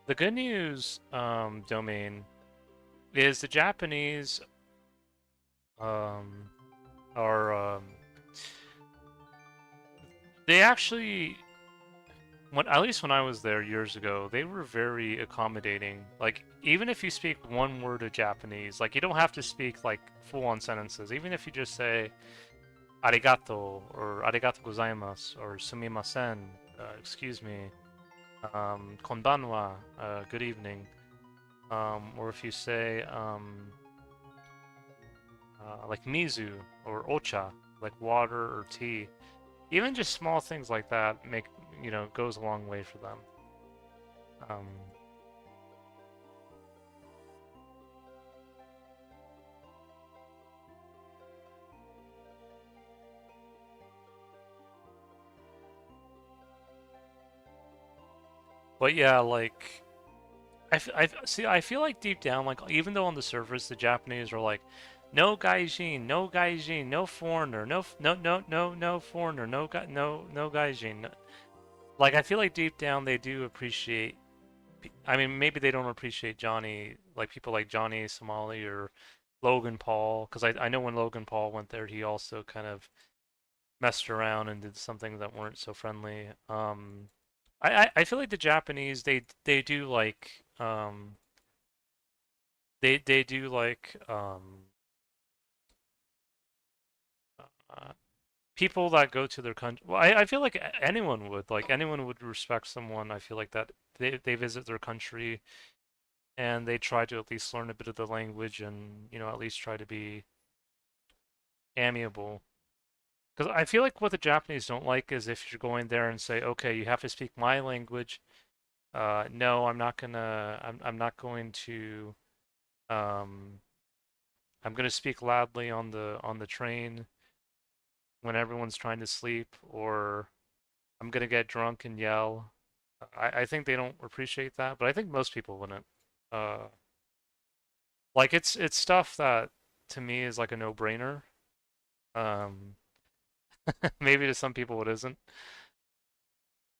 the good news domain is the Japanese um are they actually when at least when I was there years ago, they were very accommodating. Like even if you speak one word of Japanese, like you don't have to speak like full-on sentences. Even if you just say arigato or arigato gozaimasu or sumimasen, excuse me, konbanwa, good evening, or if you say like mizu or ocha, like water or tea, even just small things like that make goes a long way for them. Um, but yeah, like see, I feel like deep down, like even though on the surface the Japanese are like, no gaijin, no gaijin, no foreigner, no foreigner, no gaijin. Like I feel like deep down they do appreciate. I mean, maybe they don't appreciate Johnny, like people like Johnny Somali or Logan Paul, because I know when Logan Paul went there, he also kind of messed around and did some things that weren't so friendly. I feel like the Japanese they do like they do like uh, people that go to their country. Well, I feel like anyone would respect someone. I feel like that they visit their country and they try to at least learn a bit of the language and at least try to be amiable. Because I feel like what the Japanese don't like is if you're going there and say, okay, you have to speak my language. No, I'm not gonna. I'm not going to. Um, I'm gonna speak loudly on the train when everyone's trying to sleep, or I'm gonna get drunk and yell. I think they don't appreciate that, but I think most people wouldn't. Uh, like it's stuff that to me is like a no-brainer. Um, maybe to some people it isn't.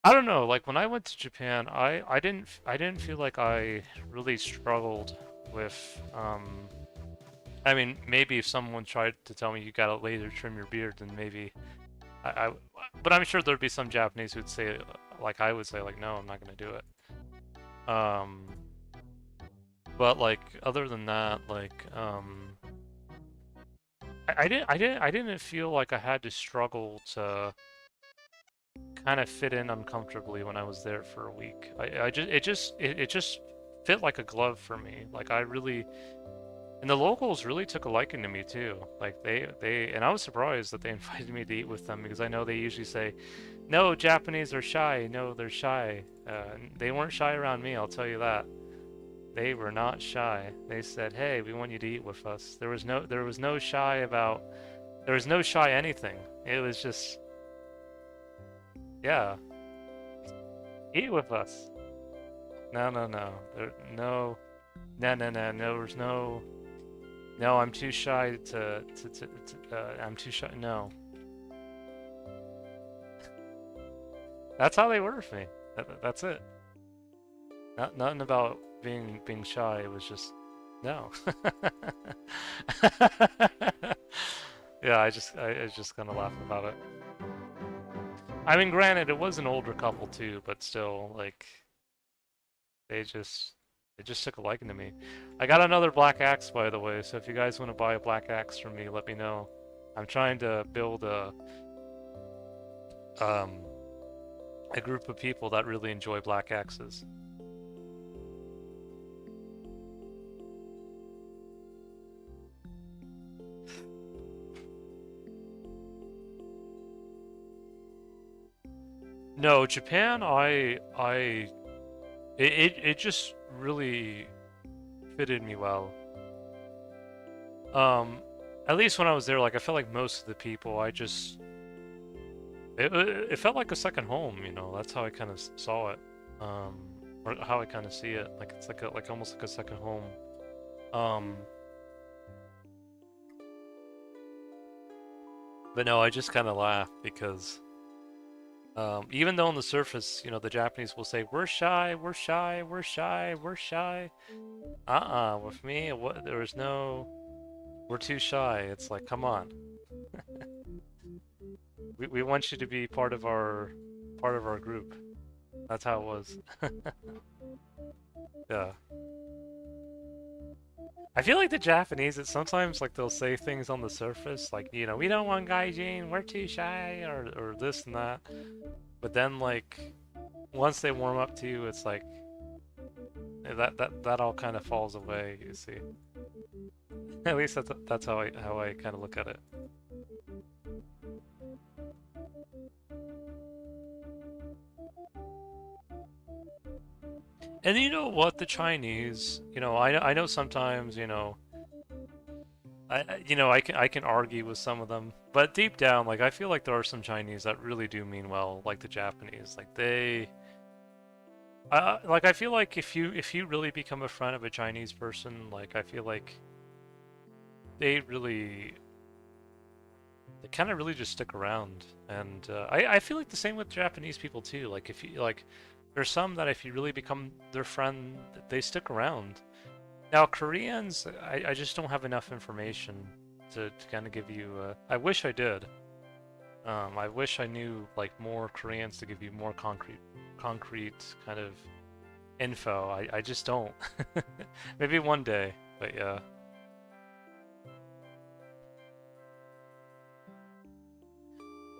I don't know. Like when I went to Japan, I didn't feel like I really struggled with. I mean, maybe if someone tried to tell me you gotta laser trim your beard, then maybe I but I'm sure there'd be some Japanese who'd say, like I would say, like no, I'm not gonna do it. Um, but like other than that, like I didn't feel like I had to struggle to kind of fit in uncomfortably when I was there for a week. It just fit like a glove for me. Like I really and the locals really took a liking to me too. Like they and I was surprised that they invited me to eat with them because I know they usually say, "No, Japanese are shy. No, they're shy." They weren't shy around me, I'll tell you that. They were not shy. They said, "Hey, we want you to eat with us." There was no shy about there was no shy anything. It was just yeah, eat with us. No, no, no. No. No, no, no, no, there's no... No, I'm too shy I'm too shy, no. That's how they were with me. That's it. Nothing about being shy, it was just... No. Yeah, I was just gonna laugh about it. I mean, granted, it was an older couple too, but still, like, they just took a liking to me. I got another black axe, by the way, so if you guys want to buy a black axe from me, let me know. I'm trying to build um a group of people that really enjoy black axes. No, Japan, it just really fitted me well. At least when I was there, like I felt like most of the people, it felt like a second home, you know. That's how I kind of saw it, or how I kind of see it. Like it's like almost like a second home. But no, I just kind of laugh because even though on the surface, you know, the Japanese will say we're shy, we're shy, we're shy, we're shy. With me, there's no, we're too shy. It's like, come on. We want you to be part of our group. That's how it was. Yeah. I feel like the Japanese, it's sometimes like they'll say things on the surface, like, you know, we don't want gaijin, we're too shy, or this and that. But then like once they warm up to you, it's like that all kind of falls away, you see. At least that's how I kind of look at it. And you know what, the Chinese, you know, I know sometimes, you know, I can argue with some of them, but deep down, like I feel like there are some Chinese that really do mean well, like the Japanese. Like like I feel like if you really become a friend of a Chinese person, like I feel like they kind of really just stick around, and I feel like the same with Japanese people too. Like if you like, there's some that if you really become their friend, they stick around. Now, Koreans, I just don't have enough information to kind of give you. I wish I did. I wish I knew like more Koreans to give you more concrete kind of info. I just don't. Maybe one day, but yeah.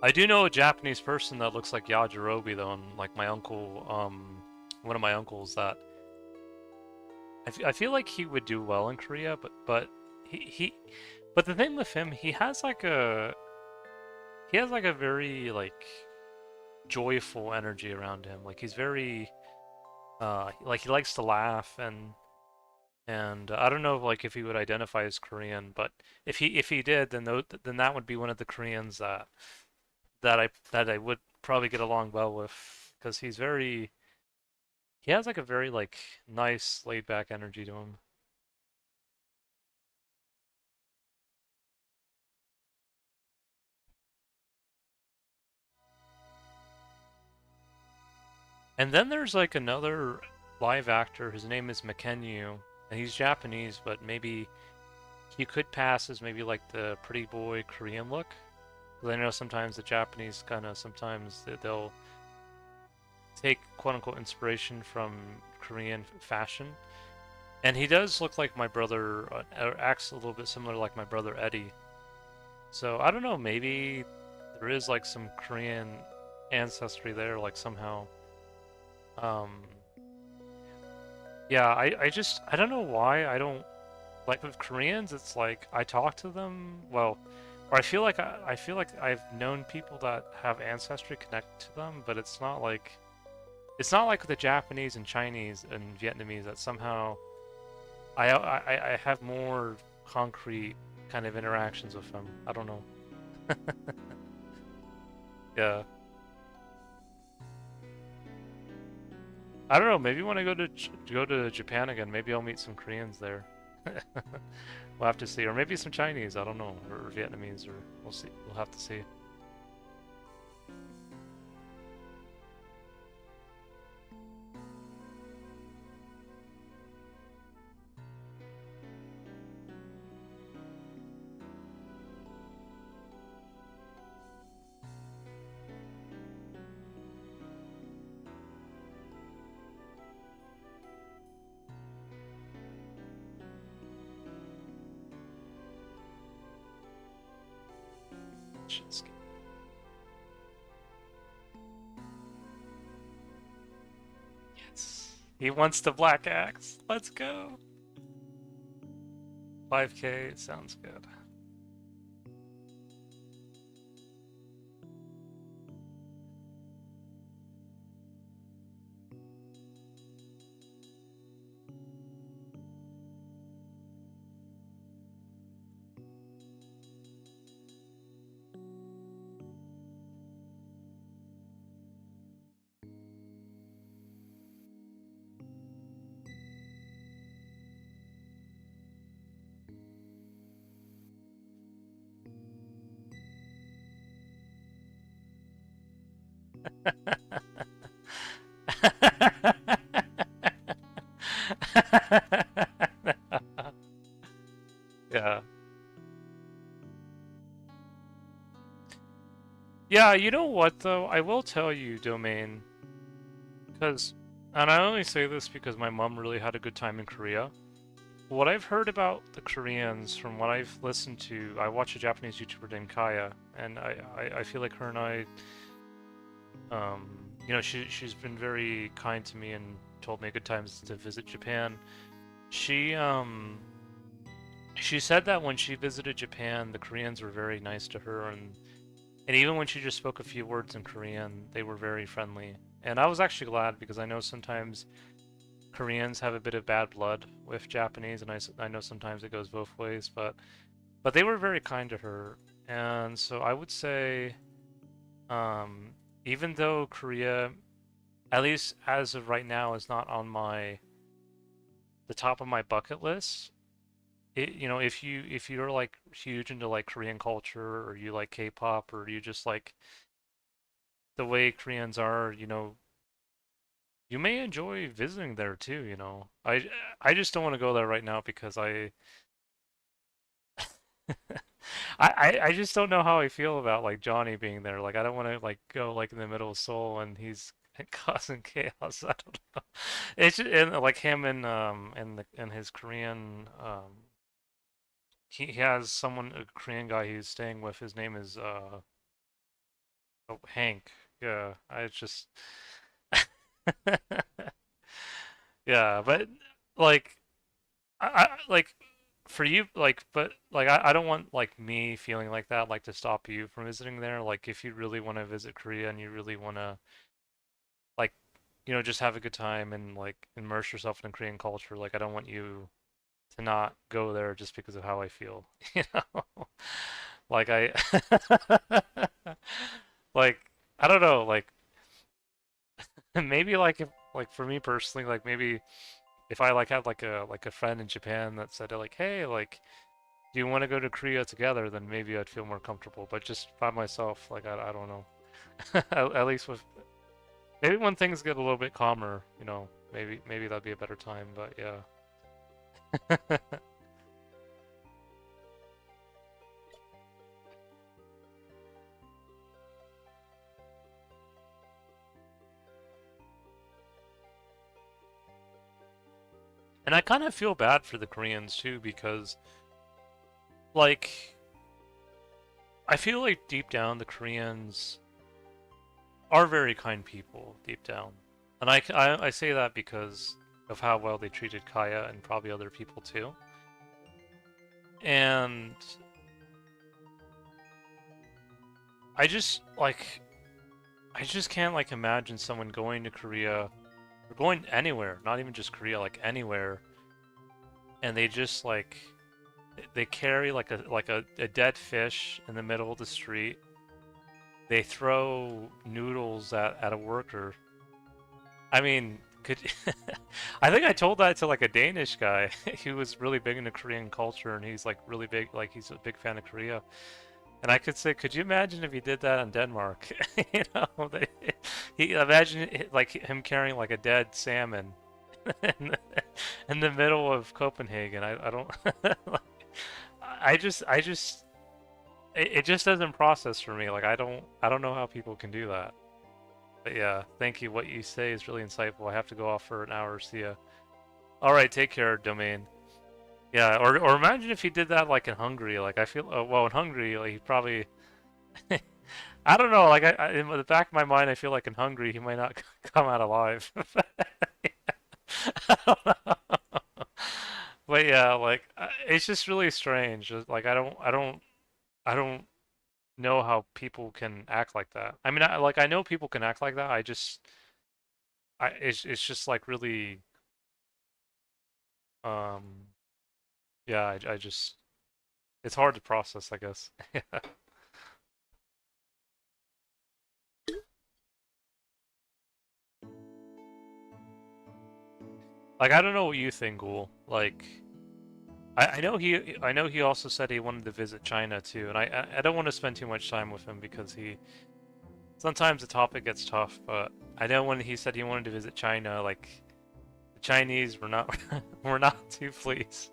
I do know a Japanese person that looks like Yajirobe though, and like my uncle, one of my uncles that I feel like he would do well in Korea, but but the thing with him, he has like a very like joyful energy around him. Like he's very like he likes to laugh, and I don't know like if he would identify as Korean, but if he did, then that would be one of the Koreans that I would probably get along well with, because he has like a very like nice laid back energy to him. And then there's like another live actor. His name is Makenyu, and he's Japanese, but maybe he could pass as maybe like the pretty boy Korean look. Because I know sometimes the Japanese kind of sometimes they'll take quote unquote inspiration from Korean fashion. And he does look like my brother, or acts a little bit similar like my brother Eddie. So I don't know, maybe there is like some Korean ancestry there, like somehow. Um, yeah, I don't know why I don't like with Koreans. It's like I talk to them, well, or I feel like I've known people that have ancestry connect to them, but it's not like with the Japanese and Chinese and Vietnamese that somehow I have more concrete kind of interactions with them. I don't know. Yeah. I don't know. Maybe when I go to Japan again, maybe I'll meet some Koreans there. We'll have to see, or maybe some Chinese. I don't know, or Vietnamese, or we'll see. We'll have to see. Yes. He wants the black axe. Let's go. 5K sounds good. Yeah. Yeah, you know what though? I will tell you, Domain, because, and I only say this because my mom really had a good time in Korea. What I've heard about the Koreans, from what I've listened to, I watch a Japanese YouTuber named Kaya, and I feel like her and I, you know, she's been very kind to me and told me good times to visit Japan. She said that when she visited Japan, the Koreans were very nice to her, and even when she just spoke a few words in Korean, they were very friendly. And I was actually glad because I know sometimes Koreans have a bit of bad blood with Japanese, and I know sometimes it goes both ways, but they were very kind to her. And so I would say, even though Korea, at least as of right now, is not on the top of my bucket list, you know, if you're like huge into like Korean culture, or you like K-pop, or you just like the way Koreans are, you know, you may enjoy visiting there too, you know. I just don't want to go there right now because I just don't know how I feel about like Johnny being there. Like I don't want to like go like in the middle of Seoul and he's causing chaos. I don't know. It's just, and like him and his Korean he has someone, a Korean guy he's staying with. His name is oh, Hank. Yeah, I just yeah, but like like for you, like, but like I don't want like me feeling like that, like to stop you from visiting there. Like if you really want to visit Korea and you really want to like, you know, just have a good time and like immerse yourself in Korean culture, like I don't want you to not go there just because of how I feel, you know? Like I like I don't know, like maybe like if like for me personally, like maybe if I like had like a friend in Japan that said like, hey, like, do you want to go to Korea together? Then maybe I'd feel more comfortable. But just by myself, like I don't know. At least with maybe when things get a little bit calmer, you know, maybe that'd be a better time. But yeah. And I kind of feel bad for the Koreans too because like I feel like deep down the Koreans are very kind people deep down. And I say that because of how well they treated Kaya and probably other people too. And I just like I just can't like imagine someone going to Korea or going anywhere, not even just Korea, like anywhere, and they just like they carry like a dead fish in the middle of the street. They throw noodles at a worker. I mean, could I think I told that to like a Danish guy who was really big into Korean culture, and he's like really big, like he's a big fan of Korea. And I could say, could you imagine if he did that in Denmark? You know, he imagine like him carrying like a dead salmon in the middle of Copenhagen. I don't like, I just it just doesn't process for me. Like I don't know how people can do that. But yeah, thank you. What you say is really insightful. I have to go off for an hour. See ya. All right, take care, Domain. Yeah, or imagine if he did that like in Hungary. Like I feel, well, in Hungary, like he probably, I don't know. Like in the back of my mind, I feel like in Hungary he might not come out alive. I don't know. But yeah, like it's just really strange. Like I don't know how people can act like that. I mean, I know people can act like that. It's just like really, um, yeah. I just it's hard to process, I guess. Like I don't know what you think, Ghoul. Like I know he also said he wanted to visit China too, and I don't want to spend too much time with him because he sometimes the topic gets tough, but I know when he said he wanted to visit China, like the Chinese were not were not too pleased.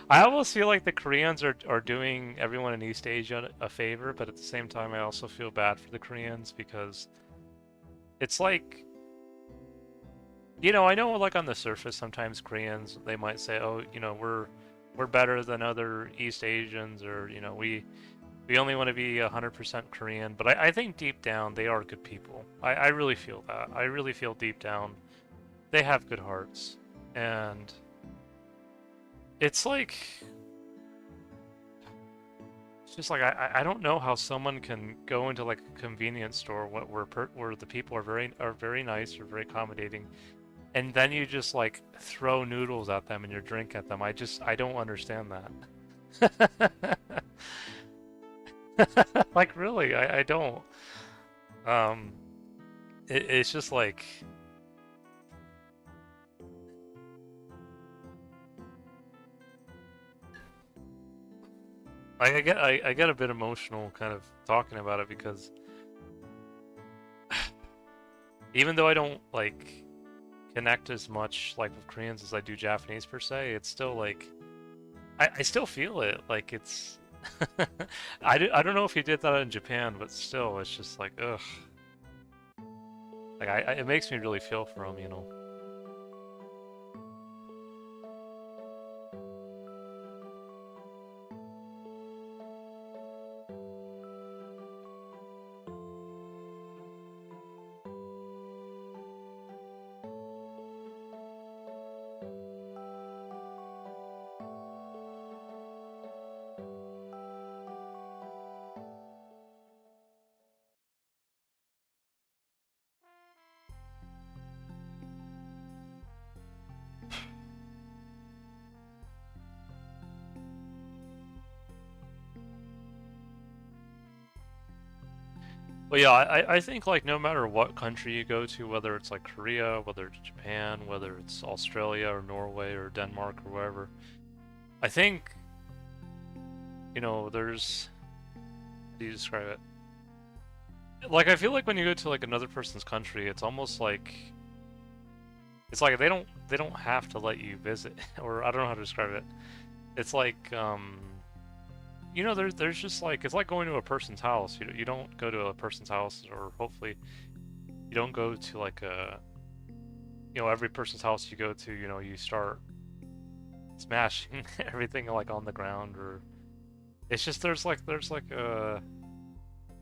I almost feel like the Koreans are doing everyone in East Asia a favor, but at the same time I also feel bad for the Koreans because it's like, you know, I know like on the surface sometimes Koreans they might say, "Oh, you know, we're better than other East Asians," or you know, we only want to be 100% Korean. But I think deep down they are good people. I really feel that. I really feel deep down they have good hearts, and it's like it's just like I don't know how someone can go into like a convenience store where the people are very nice or very accommodating, and then you just like throw noodles at them and your drink at them. I don't understand that. Like really, I don't. Um, it's just like I get a bit emotional kind of talking about it because even though I don't like connect as much like with Koreans as I do Japanese per se, it's still like I still feel it. Like it's I don't know if he did that in Japan, but still, it's just like ugh. Like it makes me really feel for him, you know. But yeah, I think like no matter what country you go to, whether it's like Korea, whether it's Japan, whether it's Australia or Norway or Denmark or wherever, I think, you know, there's how do you describe it? Like I feel like when you go to like another person's country, it's almost like it's like they don't have to let you visit, or I don't know how to describe it. It's like you know, there's just like it's like going to a person's house. You don't go to a person's house, or hopefully you don't go to like a, you know, every person's house you go to, you know, you start smashing everything like on the ground, or it's just there's like a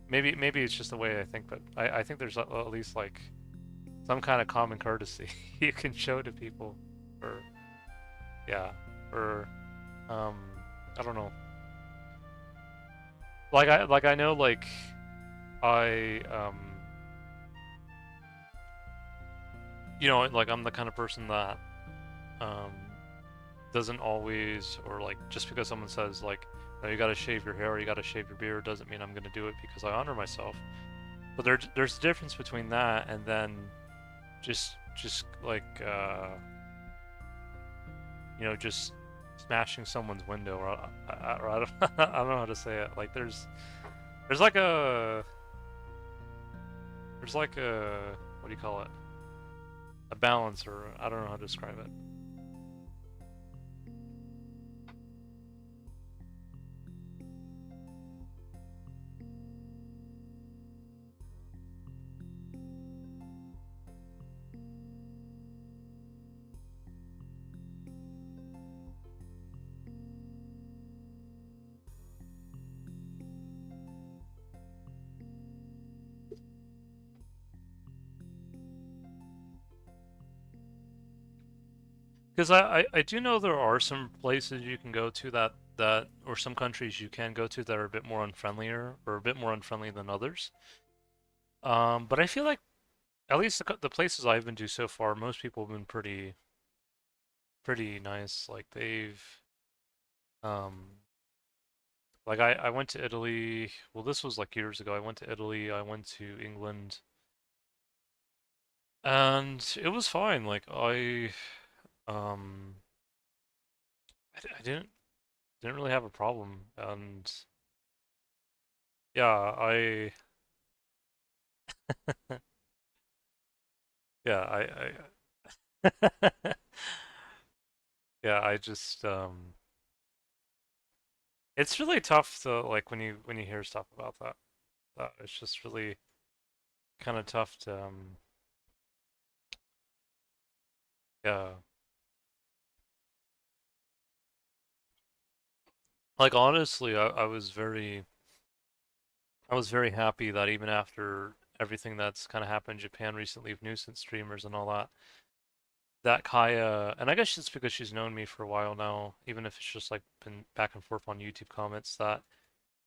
maybe it's just the way I think, but I think there's at least like some kind of common courtesy you can show to people, or yeah, or um I don't know. Like I know like I you know, like I'm the kind of person that um doesn't always, or like just because someone says like, "No, you gotta shave your hair or you gotta shave your beard," doesn't mean I'm gonna do it because I honor myself. But there's a difference between that and then just like you know, just smashing someone's window, or I don't I don't know how to say it. Like there's like a there's like a what do you call it? A balance, or I don't know how to describe it. Because I do know there are some places you can go to that or some countries you can go to that are a bit more unfriendlier or a bit more unfriendly than others. But I feel like at least the places I've been to so far, most people have been pretty nice. Like they've um like I went to Italy. Well, this was like years ago. I went to Italy. I went to England, and it was fine. Like um I didn't really have a problem, and yeah, I yeah, I yeah, I just it's really tough to like when you hear stuff about that. It's just really kind of tough to yeah. Like honestly, I was very happy that even after everything that's kind of happened in Japan recently with nuisance streamers and all that, that Kaya, and I guess it's because she's known me for a while now, even if it's just like been back and forth on YouTube comments, that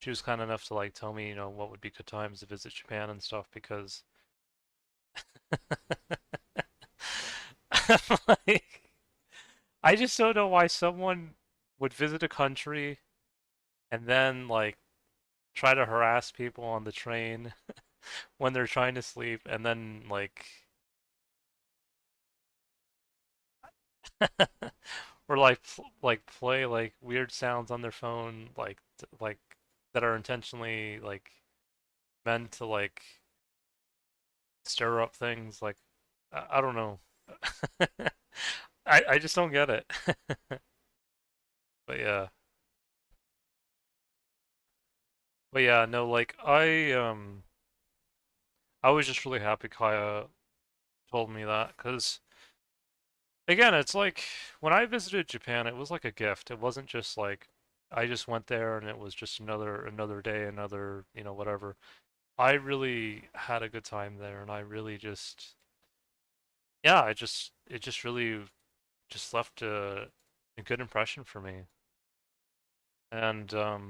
she was kind enough to like tell me, you know, what would be good times to visit Japan and stuff because like I just don't know why someone would visit a country and then like try to harass people on the train when they're trying to sleep and then or like play like weird sounds on their phone like that are intentionally like meant to like stir up things like I don't know. I just don't get it. But yeah. But yeah, no, like I was just really happy Kaya told me that because again, it's like when I visited Japan, it was like a gift. It wasn't just like I just went there and it was just another day, another, you know, whatever. I really had a good time there and I really just yeah, it just really just left a good impression for me. And of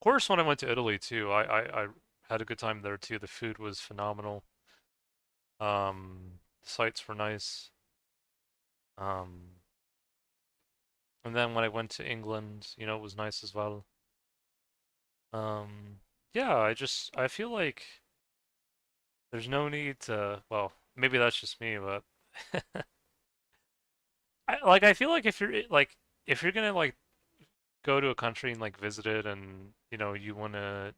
course when I went to Italy too, I had a good time there too. The food was phenomenal. The sights were nice. Um and then when I went to England, you know, it was nice as well. Yeah, I feel like there's no need to, well, maybe that's just me, but I feel like if you're gonna like go to a country and like visit it and you know you want to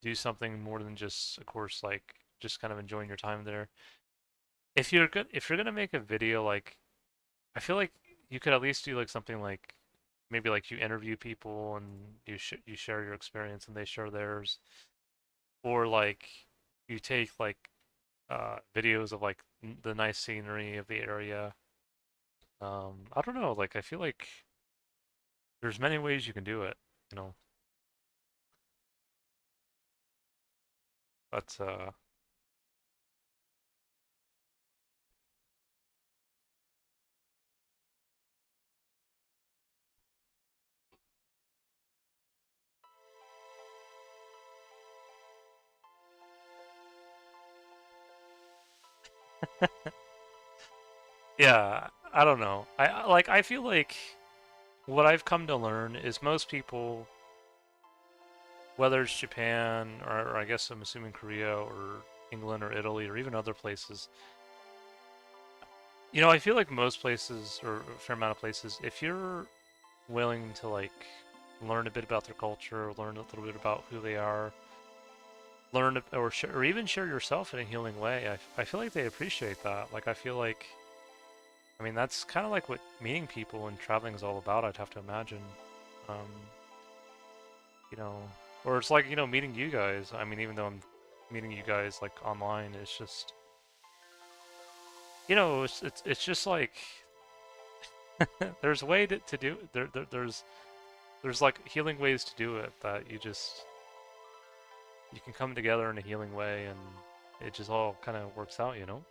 do something more than just of course like just kind of enjoying your time there. If you're gonna make a video like I feel like you could at least do like something like maybe like you interview people and you share your experience and they share theirs, or like you take like videos of like the nice scenery of the area. I don't know, like I feel like there's many ways you can do it, you know. But yeah, I don't know. I feel like what I've come to learn is most people, whether it's Japan or I guess I'm assuming Korea or England or Italy or even other places. You know, I feel like most places, or a fair amount of places, if you're willing to like learn a bit about their culture, learn a little bit about who they are, learn or even share yourself in a healing way, I feel like they appreciate that. Like I feel like, I mean, that's kind of like what meeting people and traveling is all about. I'd have to imagine, um, you know, or it's like meeting you guys. I mean, even though I'm meeting you guys like online, it's just it's just like there's a way to do there's like healing ways to do it that you can come together in a healing way and it just all kind of works out, you know?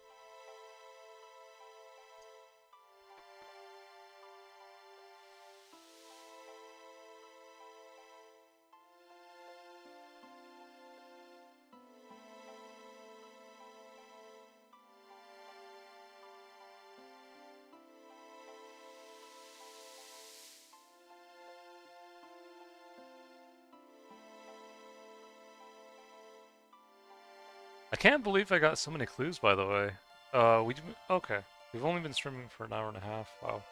I can't believe I got so many clues, by the way. Okay. We've only been streaming for an hour and a half. Wow.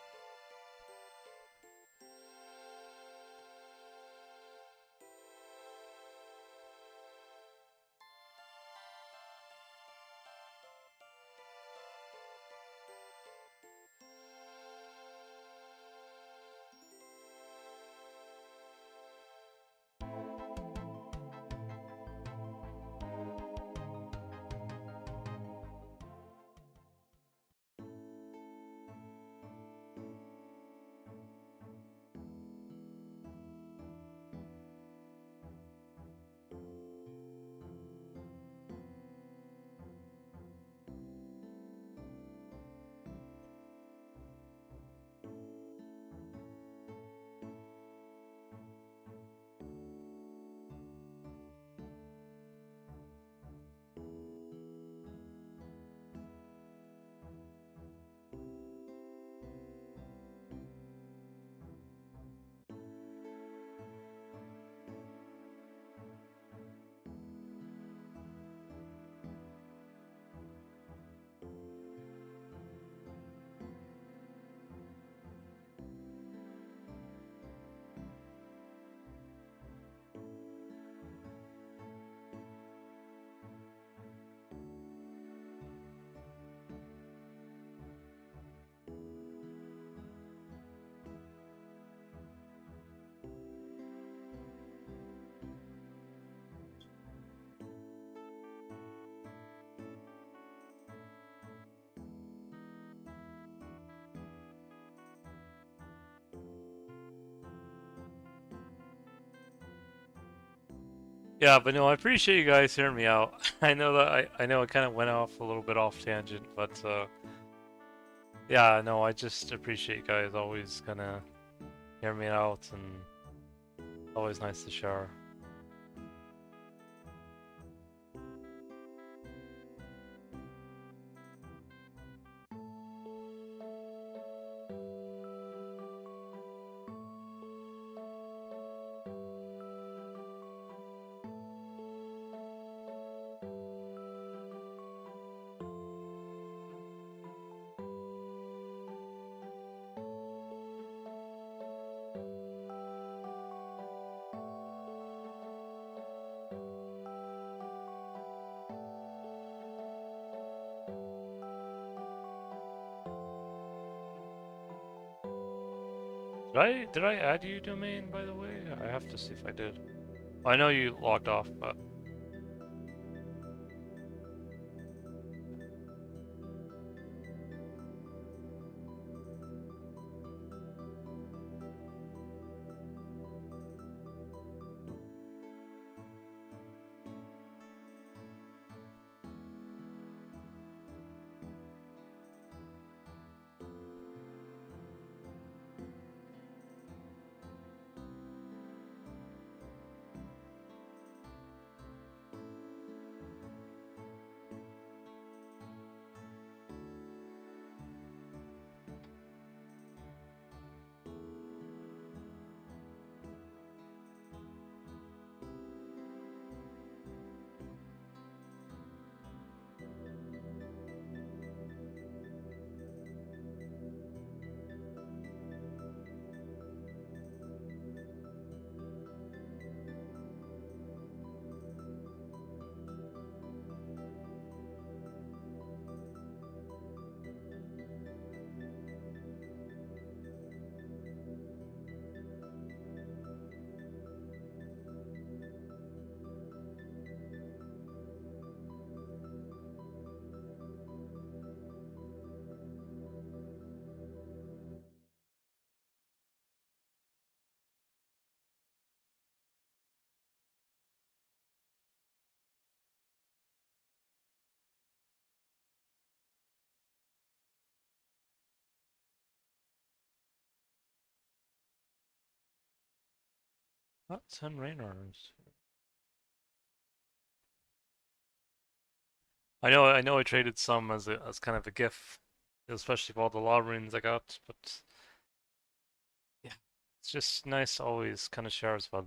Yeah, but no, I appreciate you guys hearing me out. I know that I know I kind of went off a little bit off tangent, but yeah, no, I just appreciate you guys always kind of hearing me out and always nice to share. Did I add you, Domain, by the way? I have to see if I did. I know you logged off, but Not 10 rain arms. I know I traded some as kind of a gift, especially for all the law runes I got, but yeah, it's just nice to always kind of share as well.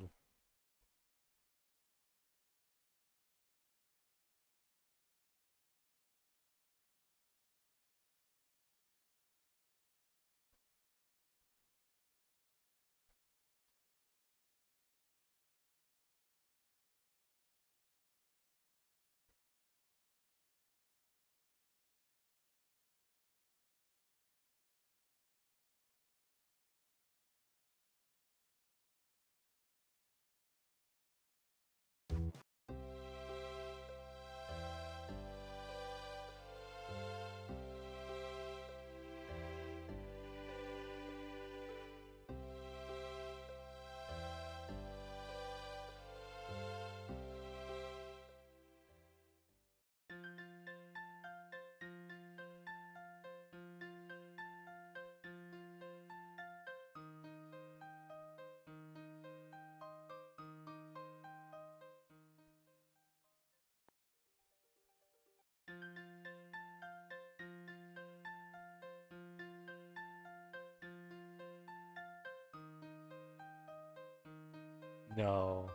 No.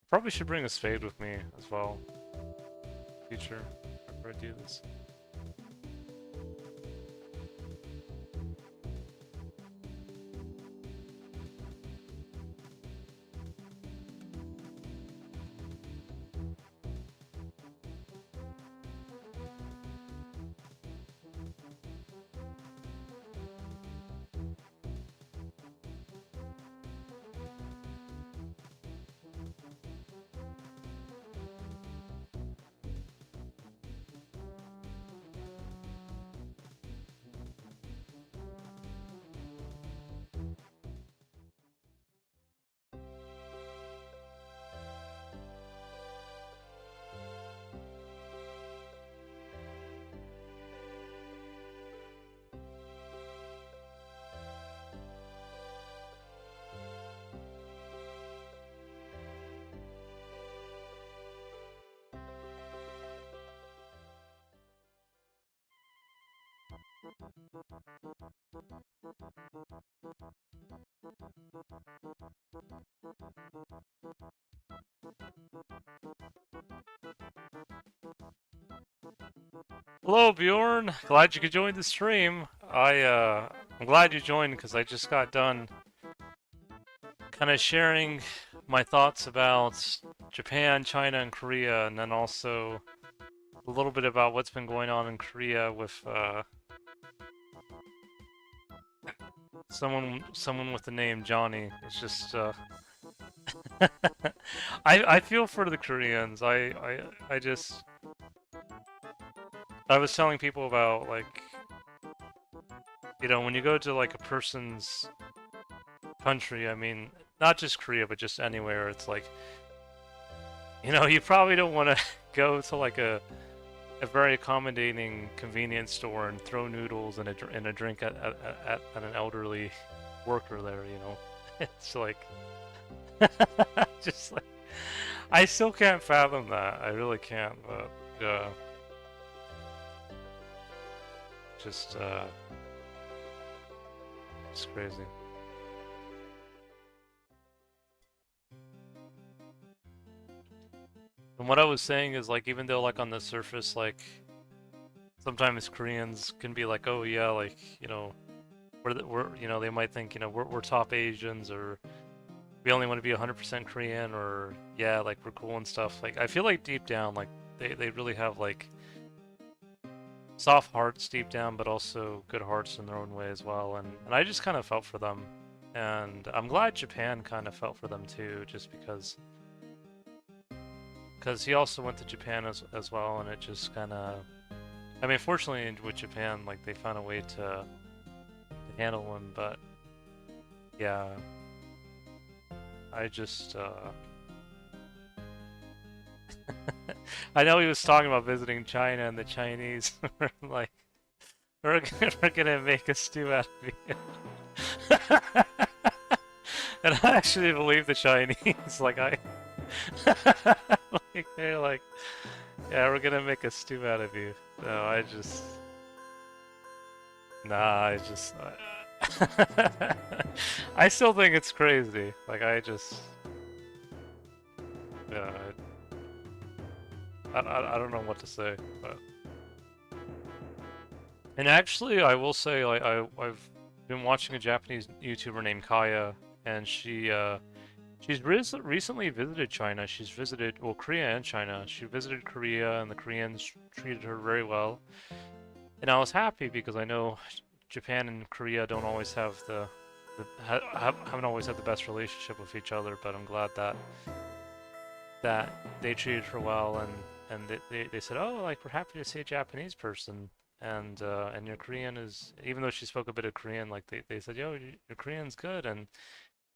Probably should bring a spade with me as well. Future, whenever I do this. Hello, Bjorn. Glad you could join the stream. I'm glad you joined because I just got done kind of sharing my thoughts about Japan, China, and Korea, and then also a little bit about what's been going on in Korea with someone with the name Johnny. It's just I feel for the Koreans. I just I was telling people about like when you go to like a person's country, I mean not just Korea but just anywhere, it's like you probably don't want to go to like a very accommodating convenience store and throw noodles and a drink at an elderly worker there, It's like just like I still can't fathom that. I really can't, but just it's crazy. And what I was saying is like even though like on the surface like sometimes Koreans can be like, oh yeah, like we're they might think we're top Asians, or we only want to be 100% Korean, or yeah, like we're cool and stuff. Like I feel like deep down like they really have like soft hearts deep down, but also good hearts in their own way as well. And I just kind of felt for them, and I'm glad Japan kind of felt for them too, just because he also went to Japan as well, and it just kind of, I mean, fortunately with Japan, like they found a way to handle him, but yeah, I just I know he was talking about visiting China, and the Chinese were like we're gonna make a stew out of you. And I actually believe the Chinese. Like like they're like, yeah, we're gonna make a stew out of you. No, I just, I still think it's crazy. Like yeah, I don't know what to say, but. And actually, I will say, like, I've been watching a Japanese YouTuber named Kaya, and she's recently visited China. She's visited, well, Korea and China. She visited Korea, and the Koreans treated her very well. And I was happy because I know Japan and Korea don't always have haven't always had the best relationship with each other. But I'm glad that they treated her well, and they said, oh, like we're happy to see a Japanese person. And your Korean is, even though she spoke a bit of Korean, like they said, yo, your Korean's good. And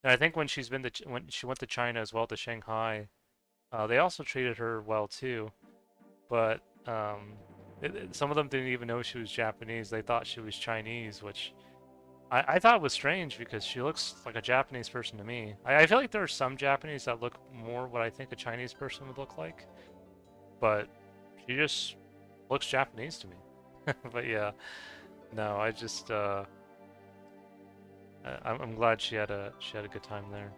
I think when when she went to China as well, to Shanghai, they also treated her well too. But some of them didn't even know she was Japanese. They thought she was Chinese, which I thought was strange because she looks like a Japanese person to me. I feel like there are some Japanese that look more what I think a Chinese person would look like, but she just looks Japanese to me. But yeah, no, I'm glad she had a good time there.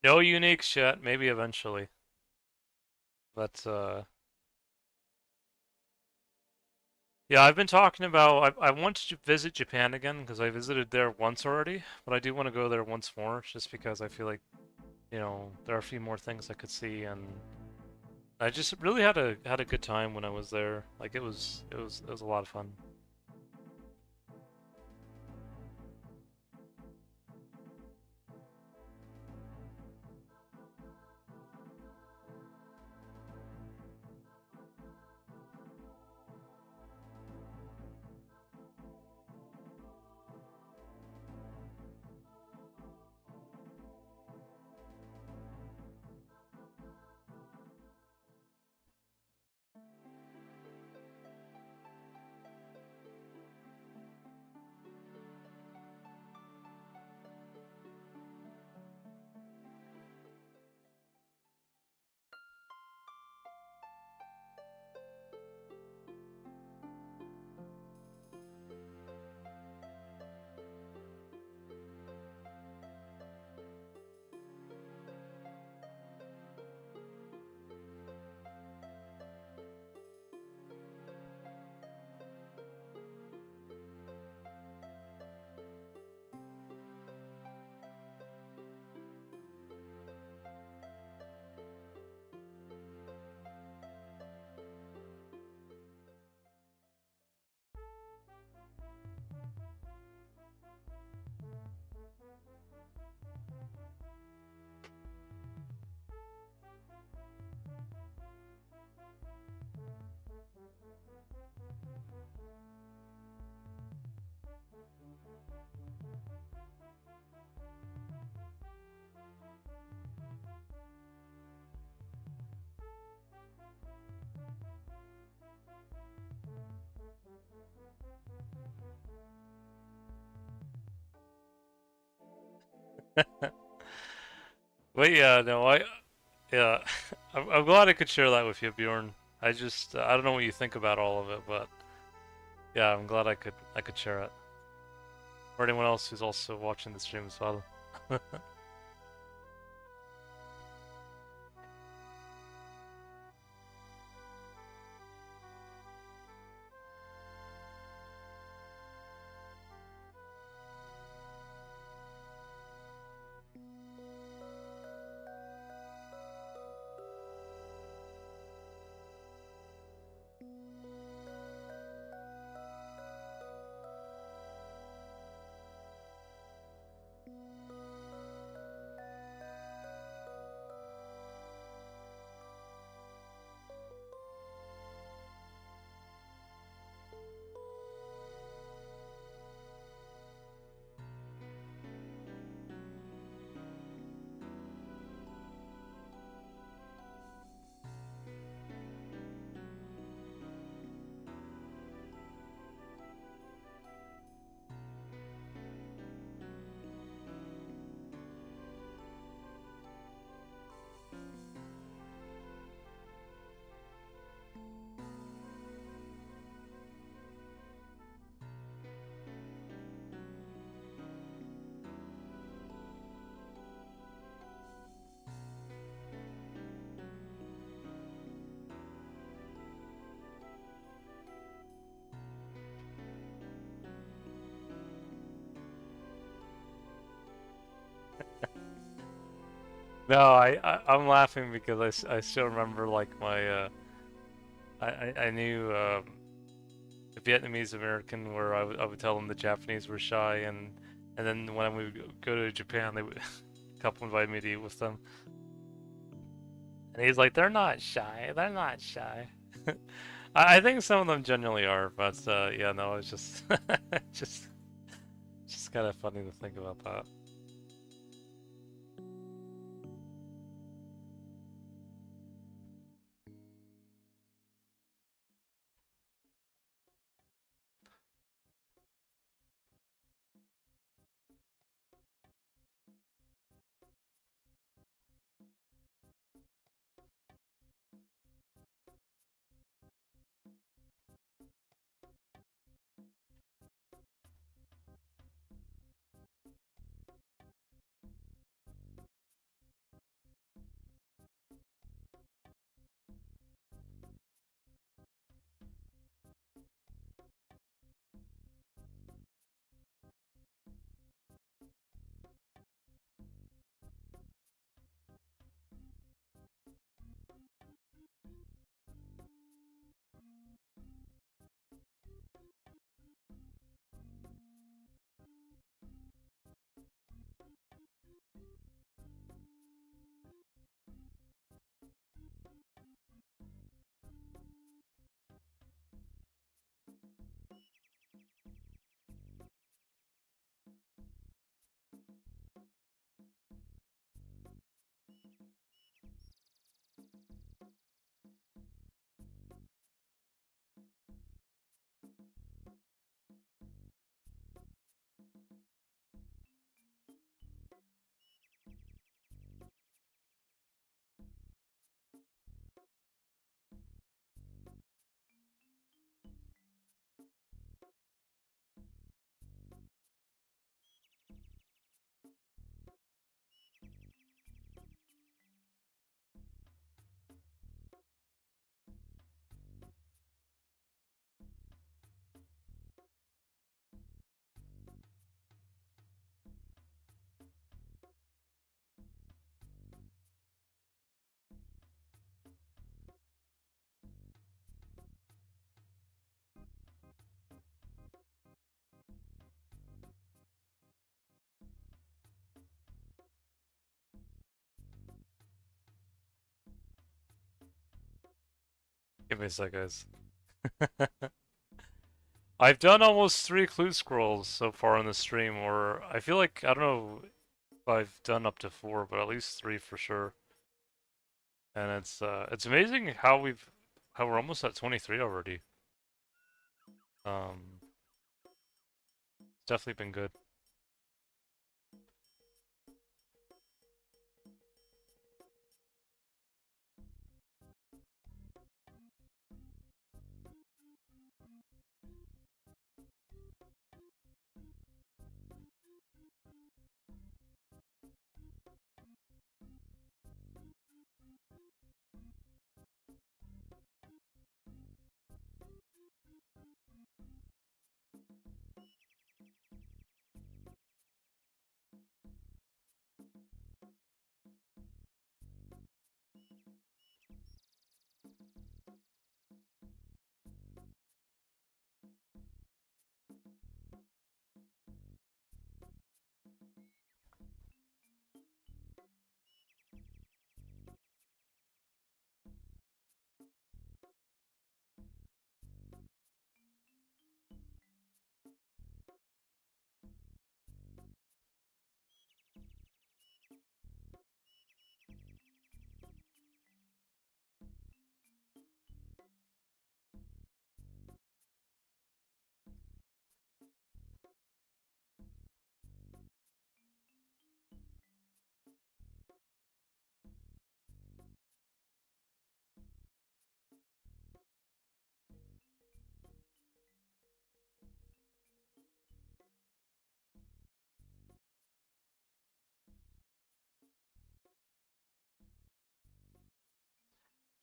No unique shit, maybe eventually. But yeah, I've been talking about I want to visit Japan again because I visited there once already, but I do want to go there once more just because I feel like, there are a few more things I could see, and I just really had a good time when I was there. Like it was a lot of fun. But yeah, no, yeah, I'm glad I could share that with you, Bjorn. I don't know what you think about all of it, but yeah, I'm glad I could share it. Or anyone else who's also watching the stream as well. No, I'm laughing because I still remember like my I knew a Vietnamese American where I would tell them the Japanese were shy, and then when we would go to Japan, they would a couple invited me to eat with them, and he's like, they're not shy, they're not shy. I think some of them genuinely are, but yeah, no, it's just just just kind of funny to think about that. Give me a sec, guys. I've done almost 3 clue scrolls so far on the stream, or I feel like I don't know if I've done up to 4, but at least 3 for sure. And it's amazing how we're almost at 23 already. It's definitely been good.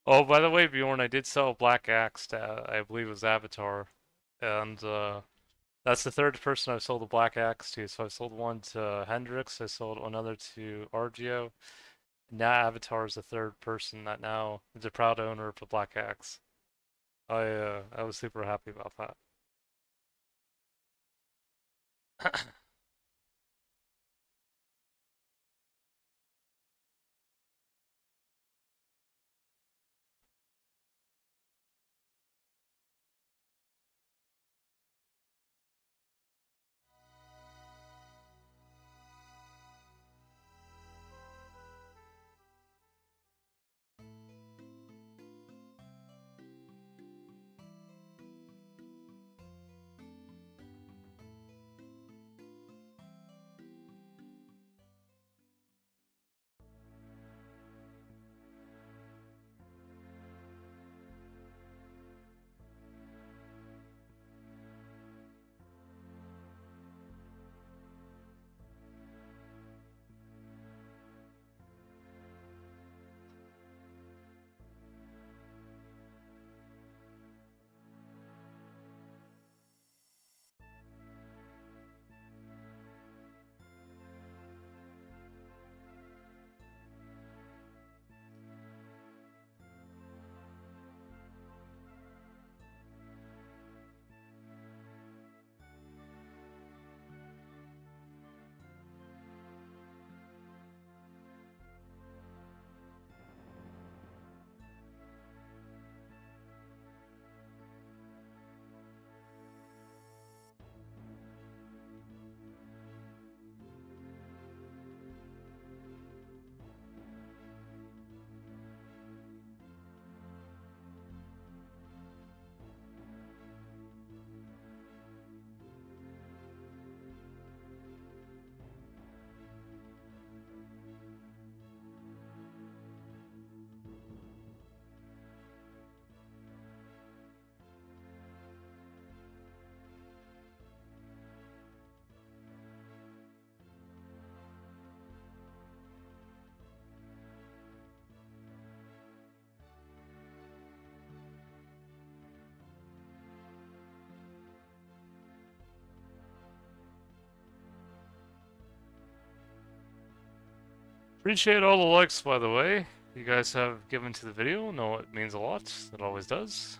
Oh, by the way, Bjorn, I did sell a black axe to, I believe it was Avatar, and that's the third person I've sold a black axe to. So I sold one to Hendrix, I sold another to Argio, Now Avatar is the third person that now is a proud owner of a black axe. I was super happy about that. Appreciate all the likes, by the way. You guys have given to the video. Know it means a lot. It always does.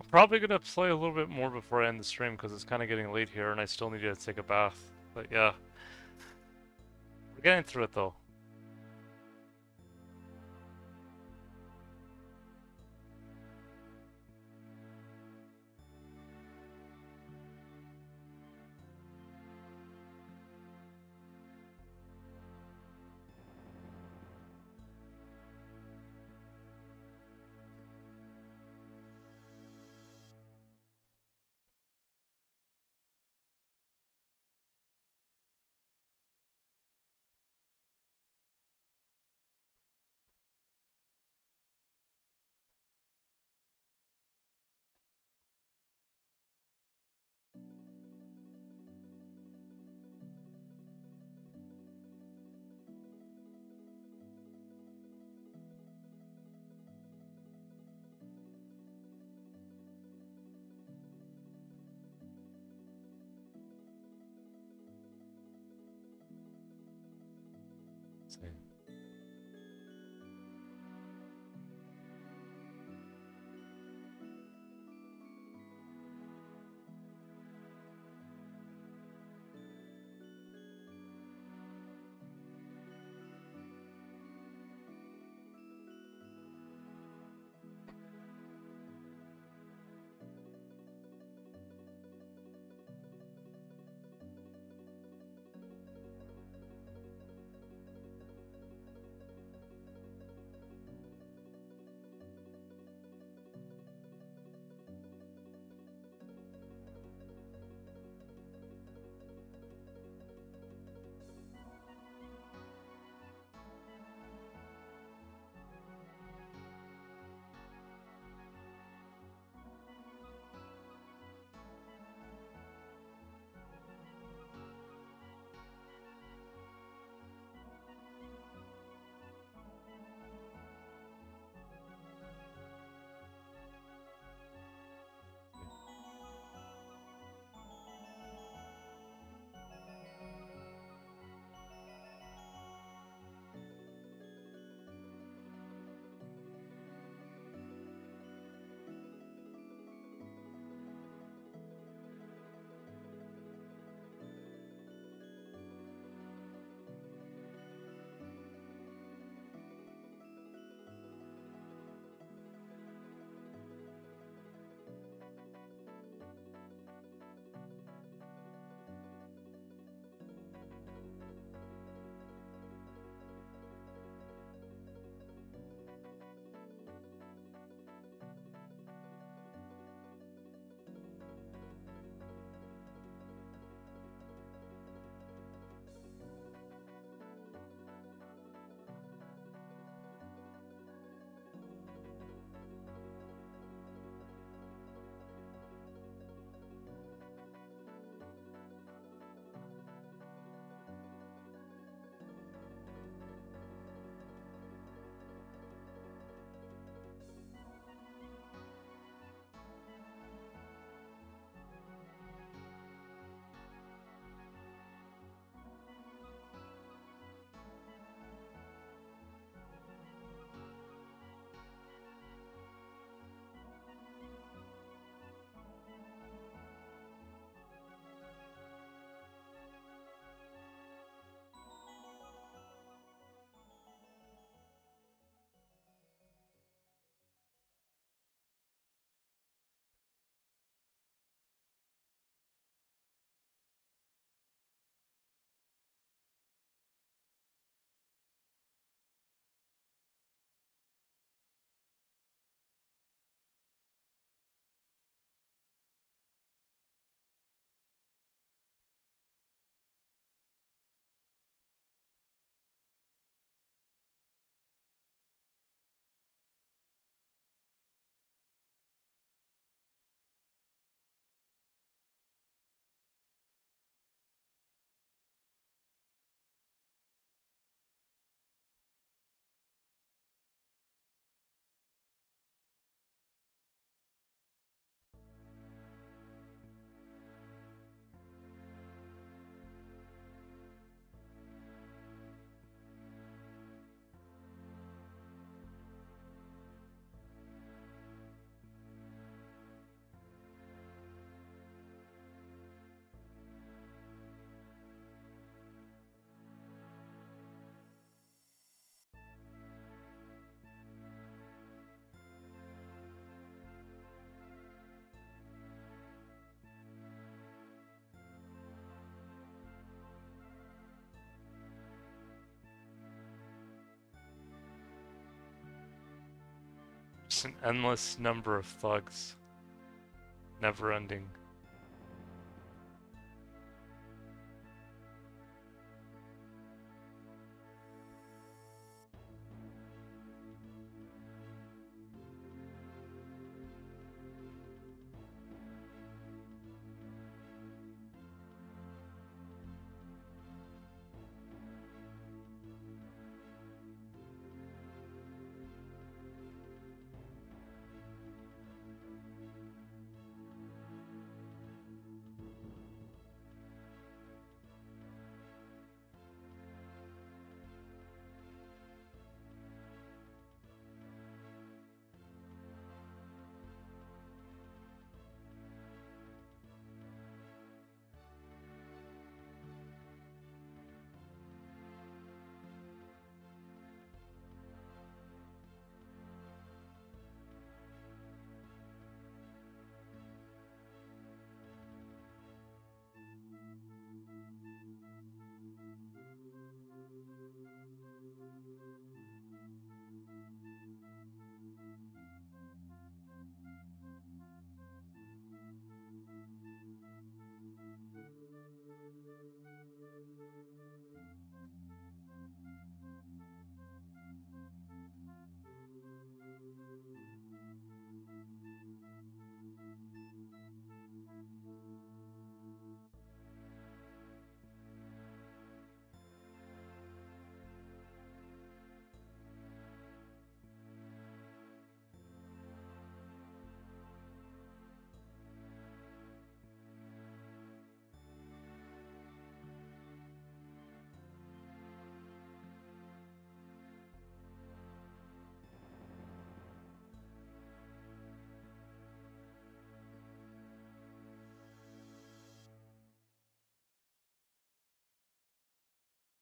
I'm probably gonna play a little bit more before I end the stream because it's kind of getting late here and I still need to take a bath. But yeah, we're getting through it though. See. just an endless number of thugs. Never ending.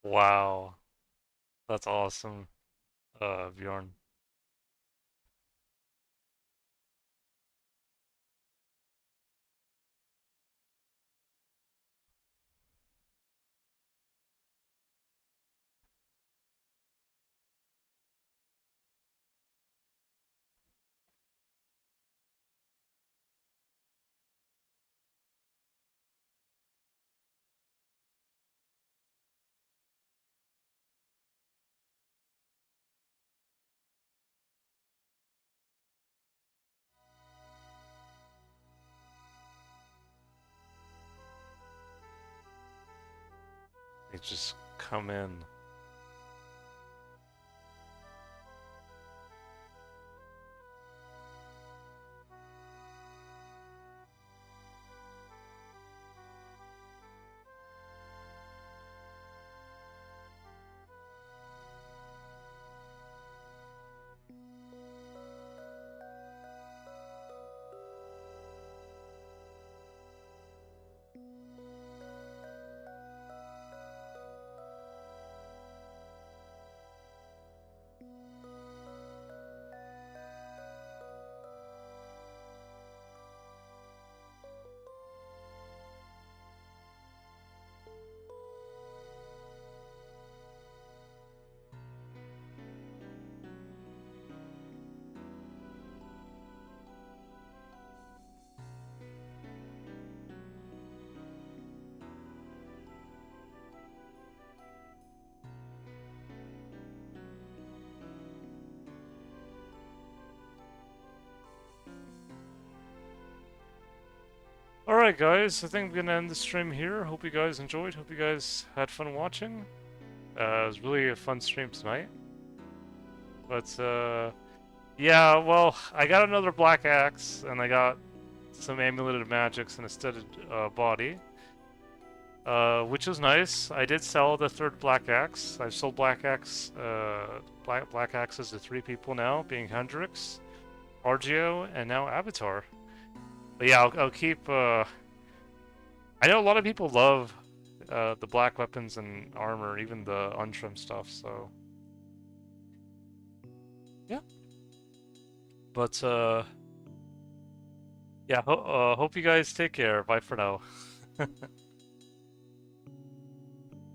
Wow. That's awesome, Bjorn. They just come in. Alright guys, I think I'm gonna end the stream here. Hope you guys enjoyed. Hope you guys had fun watching. It was really a fun stream tonight. But yeah, well, I got another black axe and I got some amuleted magics and a studded body. Which was nice. I did sell the third black axe. I've sold black axes to 3 people now, being Hendrix, Argio, and now Avatar. But yeah, I'll keep. I know a lot of people love the black weapons and armor, even the untrimmed stuff. So yeah. But yeah. Hope you guys take care. Bye for now.